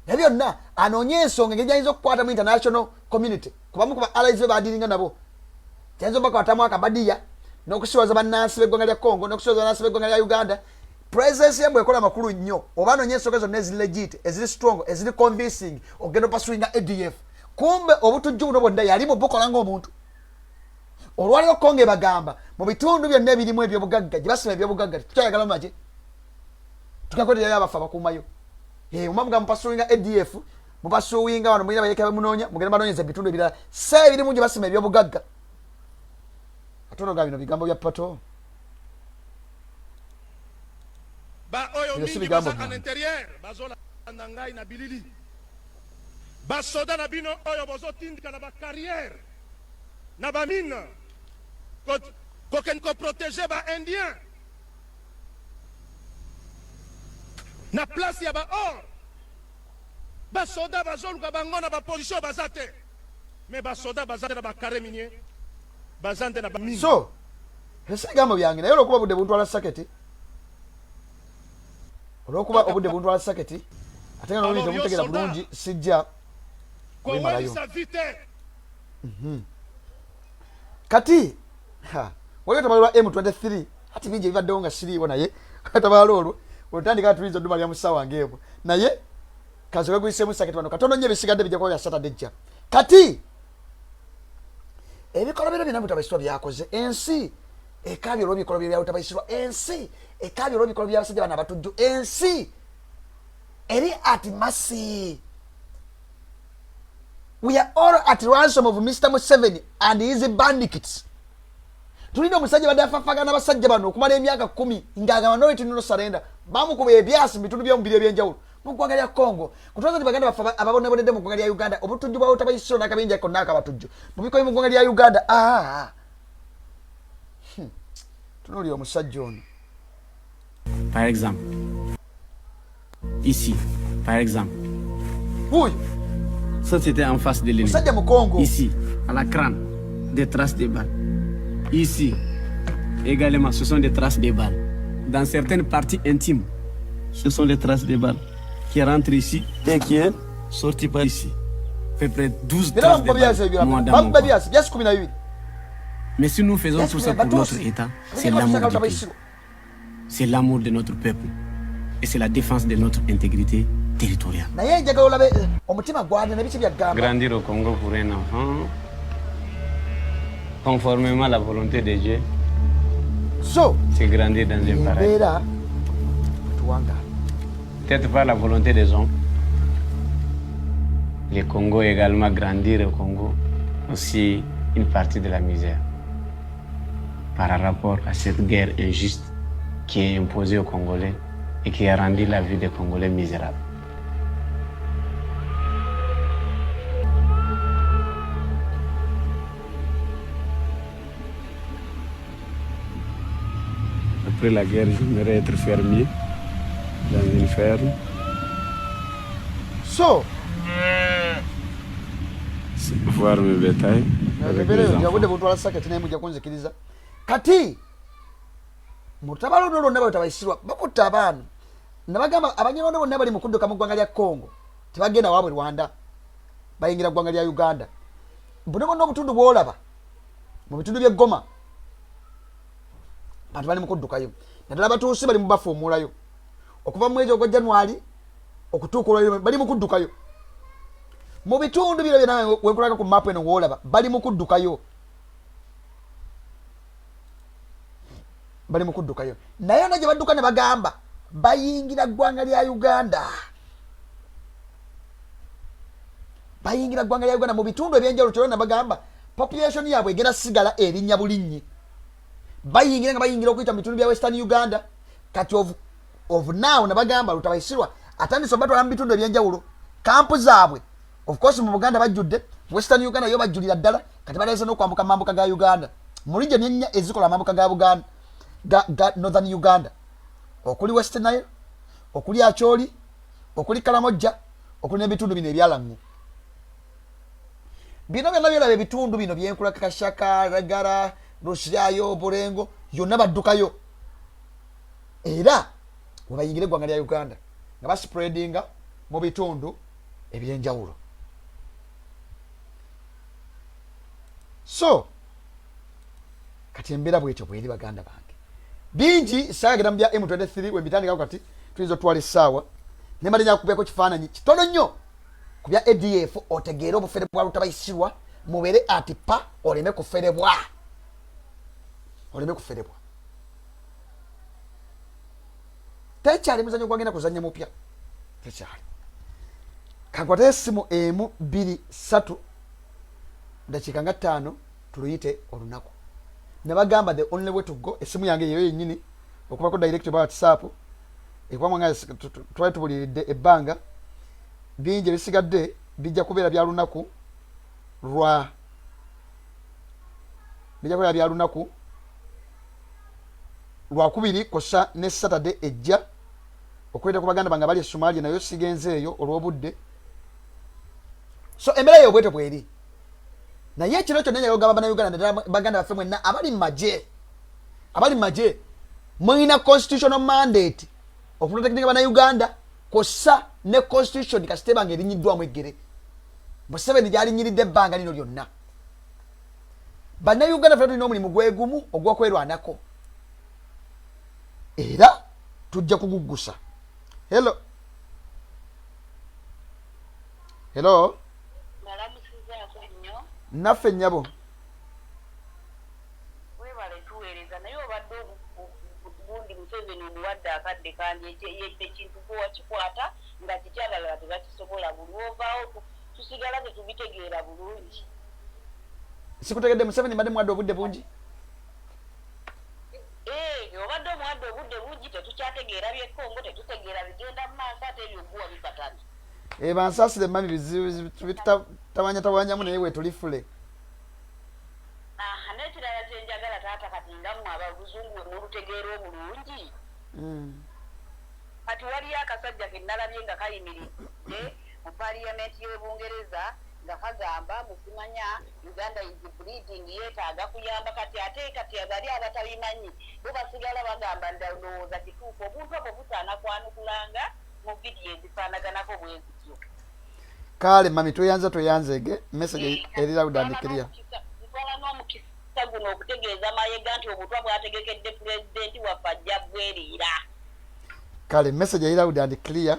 ebyo byonna anoonye ensonga engeri gyayinza okukwata mu international community kubamu kuba allies be baadiringa nabo kyayinza obakwatamu akabadiya n'okusiwaza bannansi b'eggwanga lya Congo n'okusiwaza bannansi b'eggwanga lya Uganda presence ye bwekola amakulu nnyo oba anoonye ensonga zonna eziri legit eziri strong eziri convincing ogenda opasuinga ADF kumbe obutujju buno bwonna yali mubukola ng'omuntu olwaliwo Congo ebagamba mu bitundu byonna ebirimu ebyobugagga gye basima ebyobugagga tukyayagala mu magye tugakolererayo abafu abakuumayo omwa muga mupasuinga ADF mupasuinga wano mulina bayeka bamunoonya mugenda banoonyeza ebitundu ebirala se ebirimu gye basima ebyobugagga atono ga bino bigambo bya pato ba oyo mingi baza en intérieur bazola ndangai na bilili ba soda na bino oyo bozotindika na ba carrière na ba mine ko ken ko protéger ba indien na place ya ba or ba soda bazoluka bango na ba position bazate mais ba soda bazate na ba carré minier bazante na ba mine so ebigambo byange naye olwokuba budde buntwala saketi olwokuba obudde buntwala saketi ate nga noluyinza omutegeera bulungi sijja wemalayo kati waliwo tabalo lwa M23 ati bingi ebibaddewo nga siriiwo naye tabalo olwo olutandika tuluyinza odduma lya musawa ngeebwo naye kazobe guyiseemu saketi wano katono nnyo ebisigadde bijja kuba bya Saturday jja kati ebikolobero byonna bitabaisirwa byakoze ensi ekabya olw'ebikolobero byawe tabaisirwa ensi ekabya olw'ebikolobero by'abasajja bana abatujju ensi eri at mercy. We are all at ransom of Mr. Museveni and his bandits. Tulina omusajja badde afafaga n'abasajja bano okumala emyaka 10 ng'agamba no return surrender bamukuba ebyasi mu bitundu by'omubiri ebyenjawulo mu ggwanga lya Congo kutwaza nti baganda bafa ababonebonedde mu ggwanga lya Uganda obutujju bwawo tabayisiro n'akabinja konna akabatujju mu bikoyi mu ggwanga lya Uganda tunuulira omusajja ono. Par exemple, ici, par exemple. Oui. Ça c'était en face de l'ennemi. Ici, à la crâne, des traces de balles. Ici, également, ce sont des traces de balles. Dans certaines parties intimes, ce sont des traces de balles qui rentrent ici et qui est sorti par ici. À peu près 12 traces de balles. Mais si nous faisons tout ça pour notre État, c'est l'amour du pays. C'est l'amour de notre peuple. Et c'est la défense de notre intégrité territoriale. Grandir au Congo pour un enfant, conformément à la volonté de Dieu, c'est grandir dans un paradis. Peut-être pas la volonté des hommes. Le Congo également, grandir au Congo, aussi une partie de la misère par rapport à cette guerre injuste qui est imposée aux Congolais et qui a rendu la vie des Congolais misérable. Après la guerre, j'aimerais être fermier dans une ferme. Voir mes bétails. Kati mutabalo nolo nabo tabayisirwa bakutta abaana nabagamba abanyirondo bonna bali mukudduka mu ggwanga lya Congo tebagenda wabwe Rwanda bayingira ggwanga lya Uganda buno bonna obutundu bwolaba mu bitundu bye Goma bantu bali mukuddukayo naddala batuusi bali mubafuumulayo okuva mu mwezi ogwa January okutuuka olwaliro bali mukuddukayo mu bitundu bino byonna wenkulaga ku mapu eno woolaba bali mukuddukayo naye naje badduka ne bagamba bayingira ggwanga lya Uganda mu bitundu ebyenjawulo kyolwo ne bagamba population yaabwe egenda sigala erinnya bulinnyi bayingira okuyita mu bitundu bya Western Uganda kati of now ne bagamba lutabayisirwa atandise obatwala mu bitundu ebyenjawulo kampu zaabwe of course mu Buganda bajjudde Western Uganda yo bajjulira ddala kati baleese n'okwambuka mambuka ga Uganda mu region ennya ezikola mambuka ga Buganda ga Northern Uganda okuli Western Nile okuli Acholi okuli Karamoja okuli n'ebitundu bino ebyalamye bino byonna byolaba ebitundu bino byenkula Kashaka Ragara Rushayo Borengo yonna baddukayo era webayingire eggwanga lya Uganda nga baspreadinga mu bitundu ebyenjawulo so kati embeera bwetyo bweri baganda bange bingi saagera mu bya M23 wembitandikako kati tuyinza otwala essaawa nemalenya kubeeko kifaananyi kitono nnyo ku bya ADF otegeere obufere bwa lutabayisirwa mubeere ati pa oleme kuferebwa tekyali muzanyo gwagenda kuzanya mupya tekyali kakwata essimu emu 2 3 dakiika nga 5 tuluyite olunaku ne bagamba the only way to go essimu yange yeyo yennyini okubako direct ba WhatsApp ekwamwanga twali tubuliridde ebbanga bingi ebisigadde bijja kubeera bya lunaku lwakubiri kosa ne Saturday ejja okwenda ku baganda bange bali e Somalia nayo sigenzeeyo olw'obudde so embeera yo bwetyo bweri naye ekiro kyonna nyagala ogamba Uganda baganda baffe mwenna abali mu magye mulina constitutional mandate okuprotectinga bana Uganda kosa ne constitution kasitebanga erinyiddwamu eggere Museveni gyalinyiridde ebbanga lino lyonna bana Uganda ffe tulina omulimu gwegumu ogw'okwerwanako era tujja kuguggusa. Hello naffe nnyabo webale tuweereza naye obadde gundi Museveni omuwadde akadde kandi ekintu kuwakikwata nga kikyalala tebakisobola buli ovaawo tusigala tetubitegeera bulungi. Sikutegedde Museveni mbadde muwadde obudde bungi obadde omuwadde obudde bungi tetukyategeera bye Congo tetutegeera bigenda mu maaso ate ebyoguwa bipatani bansaasire mami bizibu tabanyamu naye wetulifule n'ekirala kyenjagala taata kati nga mmwe ababuzungu n'olutegeera obulungi kati waliyo akasajja kennalabye nga kayimiridde mu paliyamenti y'Obungereza nga kagamba musimanya Uganda is bleeding yeetaaga kuyamba kati ate kati bali abatabimanyi bo basigala bagamba ndowooza kituufu obuntu obwo busaana kwanukulanga mu vidiyo ezifaanaganako bwe zityo. Kale mami toyanzege message eri loud and clear. Ntwala n'omukisa omukisa guno okutegeeza Mayiga nti obutwa bwategekedde pulezidenti waffe ajja bwerira. Kale message ya loud and clear.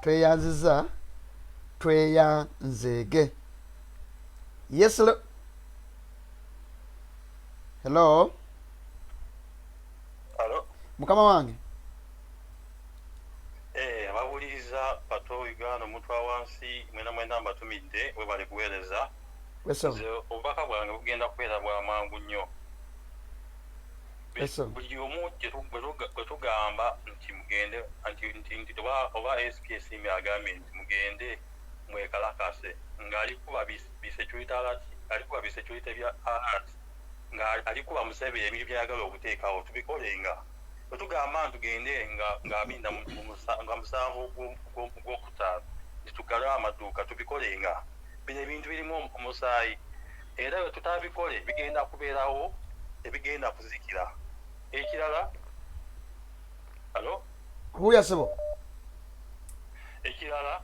Tweyanziza tweyanzege. Yes, hello. Hello. Hello. Mukama wange. Abawuliriza pato Uganda omuntu awansi mwena mbatumidde we bali kuweereza. Weso. Obubaka bwange bugenda kubeera bwa mangu nnyo. Weso. Buli omu gwe tugamba nti mugende nti oba SPS agambye nti mugende mwekalakase ng'alikuba bisecurity alert, alikuba bisecurity bya alert, ng'alikuba Museveni ebintu byayagala okuteekawo tubikolenga. Bwe tugamba tugende ng'abinda nga musanvu gw'okutaano nitugale amaduuka tubikolenga. Bino ebintu birimu omusaayi era bwe tutabikole bigenda kubeerawo ebigenda kuzikira. Ekirala halo kuya sebo ekirala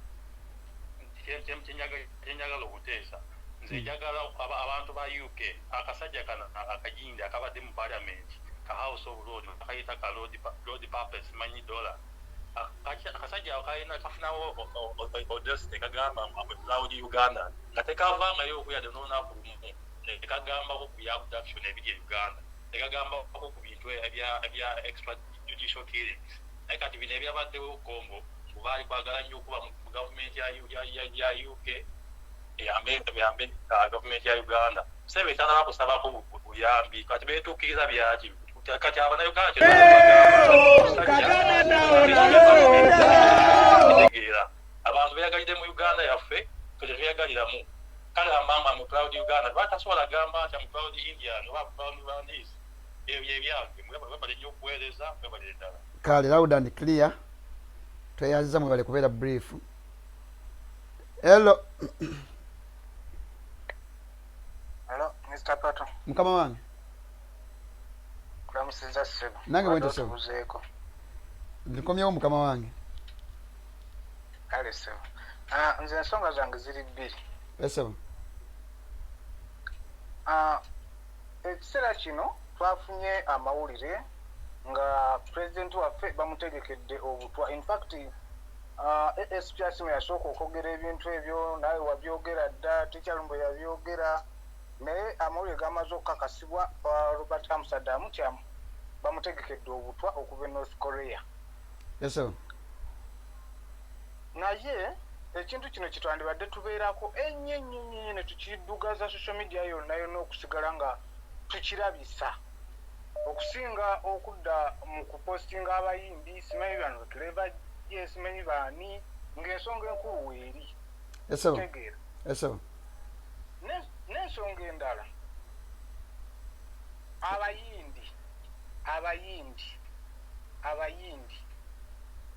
kyenjagala okuteesa nze njagala abantu ba UK akasajja kana akajindi akabadde mu parliament ka House of Lords akayita ka Lord Purpose manyi dollar akasajja akayina kafunawo Addusse kagamba Loud Uganda nga tekavaangayo okuyadde n'olunaku lumu tekagamba ku bya abduction ebiri Uganda tekagamba ku bintu ebya extrajudicial killings naye kati bino ebyabaddewo Congo baali kwagala nnyo okuba mu gavumenti ya UK eyambe gavumenti ya Uganda sebe tanaba kusabako buyambi kati beetuukiriza byaki kati abannayuganda abantu beyagalidde mu Uganda yaffe tetuyagaliramu kale amama mu Proud Uganda batasobola gamba nti mu Proud Indian oba Proud Rwandese ebyo ebyange mwebale nnyo okuweereza mwebale ddala. Kale loud and clear. Tweyanziza mwebale kubeera brief. Hello. Hello, Mr. Pato. Mukama wange. Kulamusiza sebo. Nange bwento sebo. Ndikomyewo mukama wange. Kale sebo. Nze ensonga zange ziri bbiri. Esebo. Ekiseera kino twafunye amawulire nga president waffe bamutegekedde obutwa. In fact, SPS yasooka okwogera ebintu ebyo naye wabyogera dda Tikyalumbo yabyogera naye amawulire gamaze okukakasibwa Robert Amsterdam nti bamutegekedde obutwa okuva North Korea. Esebo. Naye ekintu kino kitwandibadde tubeerako ennyo ne tukidugaza social media yonna okusigala nga tukirabisa okusinga okudda mu kupostinga abayimbi simanyi bano Clever simanyi baani ng'ensonga enkulu weeri. Esebo. Esebo. N'ensonga endala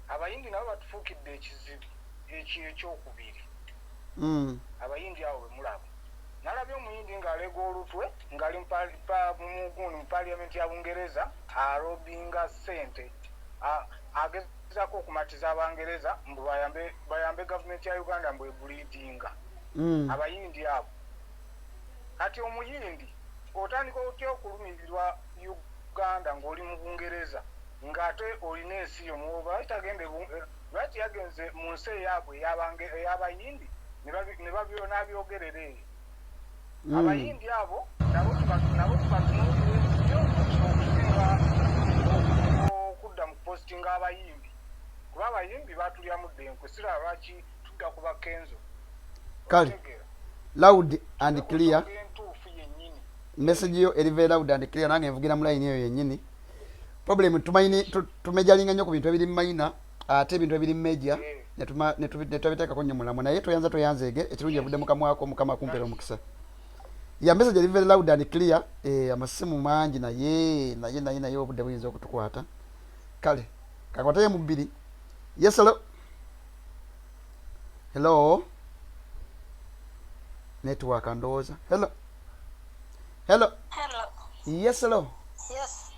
abayindi nabo batufuukidde ekizibu ekyokubiri. Abayindi awo bwe mulaba nalabye omuyindi ng'alega olutwe ng'ali mu parliament ya Bungereza alobinga ssente agezaako okumatiza Abangereza mbu bayambe gavumenti ya Uganda mbu ebuliidinga. Abayindi abo kati omuyindi otandika otya okulumirirwa Uganda ng'oli mu Bungereza ng'ate olina ensi yo muba lwaki yagenze mu nsi eyaabwe ey'abayindi ne babyogerera eyo. Abayindi abo nabo tubatunuulire nnyo okusinga okudda mu kupostinga abayimbi kuba abayimbi batulyamu ddenkwe sira lwaki tudda ku bakenzo. Kale loud and clear. Message yo eri very loud and clear nange nvugira mu line eyo yennyini. Problem tumejalinga nnyo ku bintu ebiri minor ate ebintu ebiri major ne tubiteekako nnyo mulamu naye toyanzeege ekirungi evudde mukamwako Mukama akumpera omukisa. Ya message eri very loud and clear. Amasimu mangi naye obudde buyinza okutukwata. Kale kakwatayo mu bbiri. Yes, hello. Hello. Network ndowooza. Hello. Yes, hello. Yes.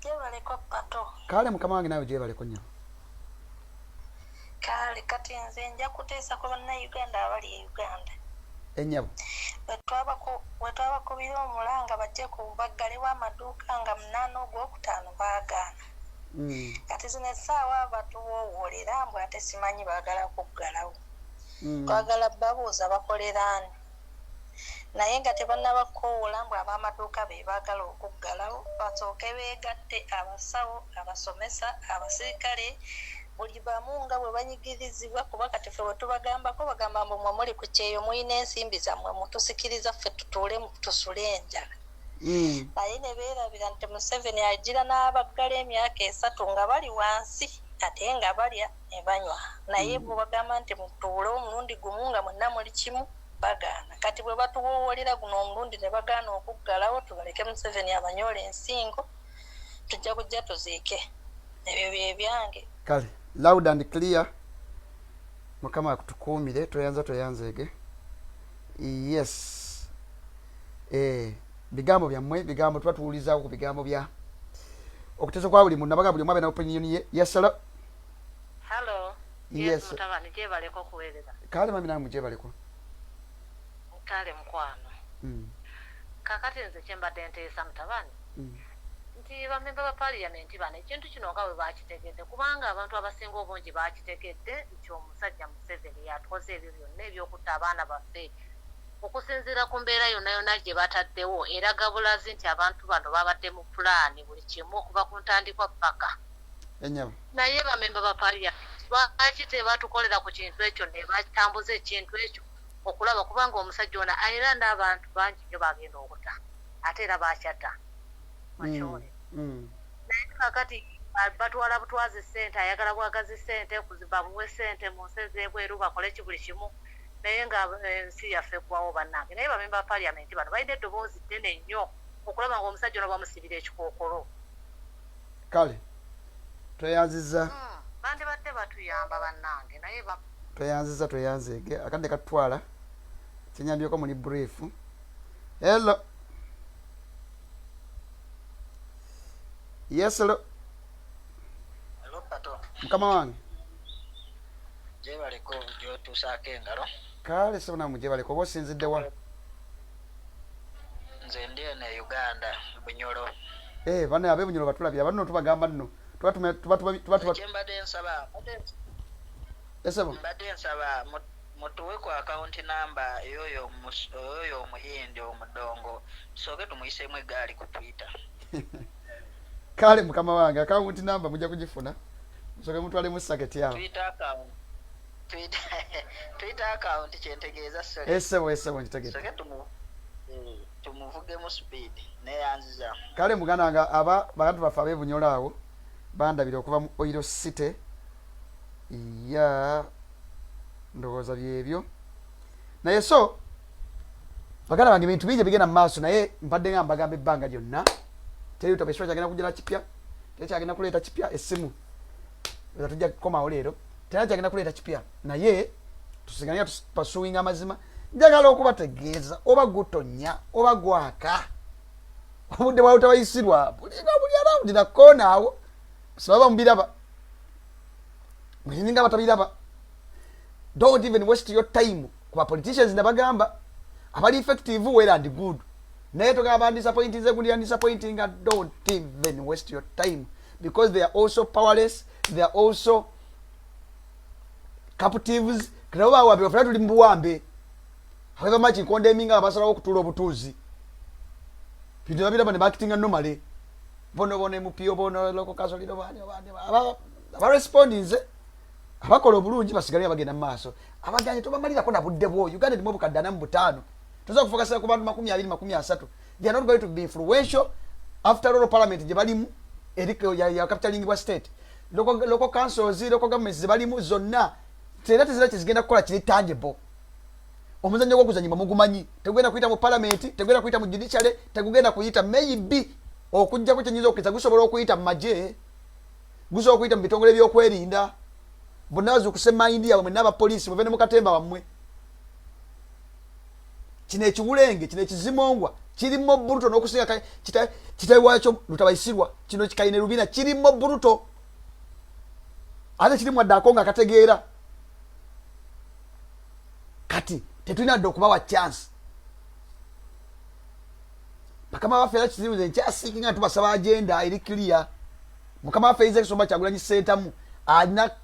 Jebaleko Pato. Kale mukama wange nawe jebaleko nnyo. Kale kati nze nja kuteesa ku bannayuganda abali e Uganda. Ennyabo. wetwabakubira omulanga bajje ku baggale w'amaduuka nga 8 ogwokutaano baagaana. Kati zino essaawa batuwoowolera mbw ate simanyi baagala kuggalawo. Twagala babuuza bakoleraani. Naye nga tebannabakoowola mbw ab'amaduuka be baagala okuggalawo basooke beegatte abasawo, abasomesa, abasirikale, buli bamu nga bwe banyigirizibwa kuba kati ffe bwe tubagambako bagamba mbu mwe muli ku kyeyo mulina ensimbi zammwe mutusikiriza ffe tutuule tusule enjala. Naye ne beerabira nti Museveni agira n'abaggala emyaka 3 nga bali wansi ate nga balya ne banywa. Naye bwe bagamba nti mutuule omulundi gumu nga mwenna muli kimu bagaana. Kati bwe batuwoowolera guno omulundi ne bagaana okuggalawo tubaleke Museveni abanyoole ensingo tujja kujja tuziike. Ebyo bye byange. Kale loud and clear. Mukama akutukuumire toyanzeege. Yes. Bigambo byammwe bigambo tuba tuwulizaako ku bigambo bya okuteesa kwa buli muntu nabaga buli mwabe na opinion ye. Yes, hello. Hello. Yes. Mutabani gyebaleko kuweereza. Kale mami namwe gyebaleko. Kale mukwano. Kakati nze kyembadde nteesa mutabani. Nti bamemba ba parliament bano ekintu kino nga bwe bakitegedde kubanga abantu abasinga obungi bakitegedde nti omusajja Museveni yatukoze ebyo byonna ebyokutta abaana baffe. Okusinziira ku mbeera yonna gye bataddewo eraga bulazi nti abantu bano babadde mu pulaani buli kimu okuva ku ntandikwa paka. Naye bamemba ba parliament lwaki tebatukolera ku kintu ekyo ne batambuza ekintu ekyo okulaba kubanga omusajja ono era n'abantu bangi nnyo bagenda okuta ate era bakyatta. Naye kakati batwala butwazi ssente ayagala bwagazi ssente kuzimba muwe ssente mu nsi ez'ebweru bakole buli kimu naye nga ensi yaffe eggwawo bannange. Naye bamemba ba parliament bano balina eddoboozi ddene nnyo okulaba ng'omusajja ono bamusibira ekikookolo. Kale tweyanziza bandibadde batuyamba bannange naye tweyanzeege akadde katutwala kinyambyeko muli brief. Hello. Yes, hello. Hello, Pato. Mukama wange. Gyebaleko gyotuusaako engalo. Kale sibona mugyebaleko oba osinzidde wa? Nze ndi eno e Uganda, Bunyoro. Bano abe Bunyoro batulabira bano tubagamba nno. Kyembadde nsaba. Mbadde nsaba mutuwe ku account number eyoyo omuyindi omudongo tusooke tumuyiseemu eggaali ku Twitter. Kale mukama wange account number mujja kugifuna musooke mutwale mu saketi yawo. Twitter account kyentegeeza Esebo nkitegeeza. Tusooke tumuvuge mu speed neyanziza. Kale muganda nga aba bagatu bafa abe Bunyoro awo bandabira okuva mu Oiro City. Ndowooza byebyo naye so baganda bange bintu bingi bigenda mu maaso naye mpadde nga mbagamba ebbanga lyonna teri utabeswa kyagenda kujira kipya kyagenda kuleeta kipya essimu eza tujja kukomawo leero tera kyagenda kuleeta kipya naye tusigania tupasuwinga amazima njagala okubategeeza oba gutonya oba gwaka obudde bwawe tabayisirwa buli arawundi nakkoona awo sababa mubiraba mweninga batabiraba. Don't even waste your time kuba politicians nabagamba abali effective well and good naye togamba disappointing ze kundi disappointing. Don't even waste your time because they are also powerless, they are also captives. Krawa wabe ofuna tuli mbuwambe however much condemning abasalawo okutula obutuuzi bintu babiraba ne bakitinga normally bono MPO bono local council aba responding abakola obulungi basigalira bagenda mu maaso abaganye tobamalirako na budde bwo. Uganda ndi mubukadana mu 5 tuza kufokasa ku bantu 20-30. They are not going to be influential after all parliament je balimu eriko ya capitaling wa state local councils local governments je balimu zonna tera tezira kizigenda kukola kiri tangible. Omuzanyo gwo kuzanyima mugumanyi tegenda kuyita mu parliament tegenda kuyita mu judiciary tegenda kuyita maybe okujja ku kyenyizo okukiza gusobola okuyita mu maje gusobola okuyita mu bitongole by'okwerinda bunazi okusema India bamwe n'aba police bavene mu katemba bamwe. Kino ekiwulenge kino ekizimongwa kirimo bruto n'okusinga kitayi waakyo lutabayisirwa kino kikaine rubina kirimo bruto ate kirimu addako nga akategeera kati tetulina dde okubawa chance bakama baffe era kizibu nze nkyasiikinga tubasaba agenda eri clear. Mukama waffe Isaac Somba Kyagulanyi Ssentamu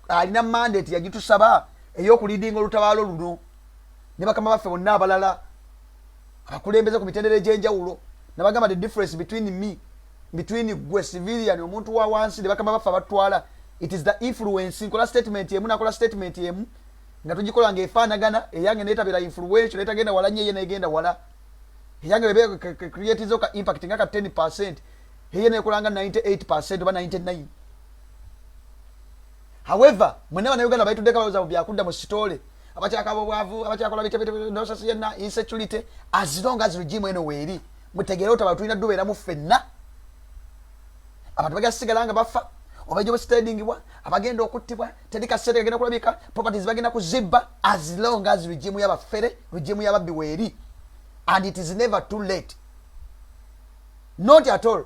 alina mandate yagitusaba ey'okulidinga olutabaalo luno ne bakama baffe bonna abalala abakulembeze ku mitendera egy'enjawulo nabagamba the difference between gwe civilian omuntu wa wansi ne bakama baffe abatwala. It is the influence. Nkola statement yemu nakola statement yemu nga tugikola ng'efaanagana eyange neetabira influential netagenda wala nye ye negenda wala eyange bebe create zoka impact nga ka 10% eye nekolanga 98% oba 99. However mwene wana Uganda baitudde kabaza mu byakudda mu sitole abakyakabo bwavu abakyakola bitebete nosasi yenna insecurity as long as regime eno weeri mutegere otabatulina dubeera mu ffenna abantu bagasigalanga bafa obaje bustandingibwa abagenda okuttibwa teri kasete kagenda kulabika properties bagenda kuzibba as long as regime y'abafere regime y'ababbi weeri and it is never too late, not at all.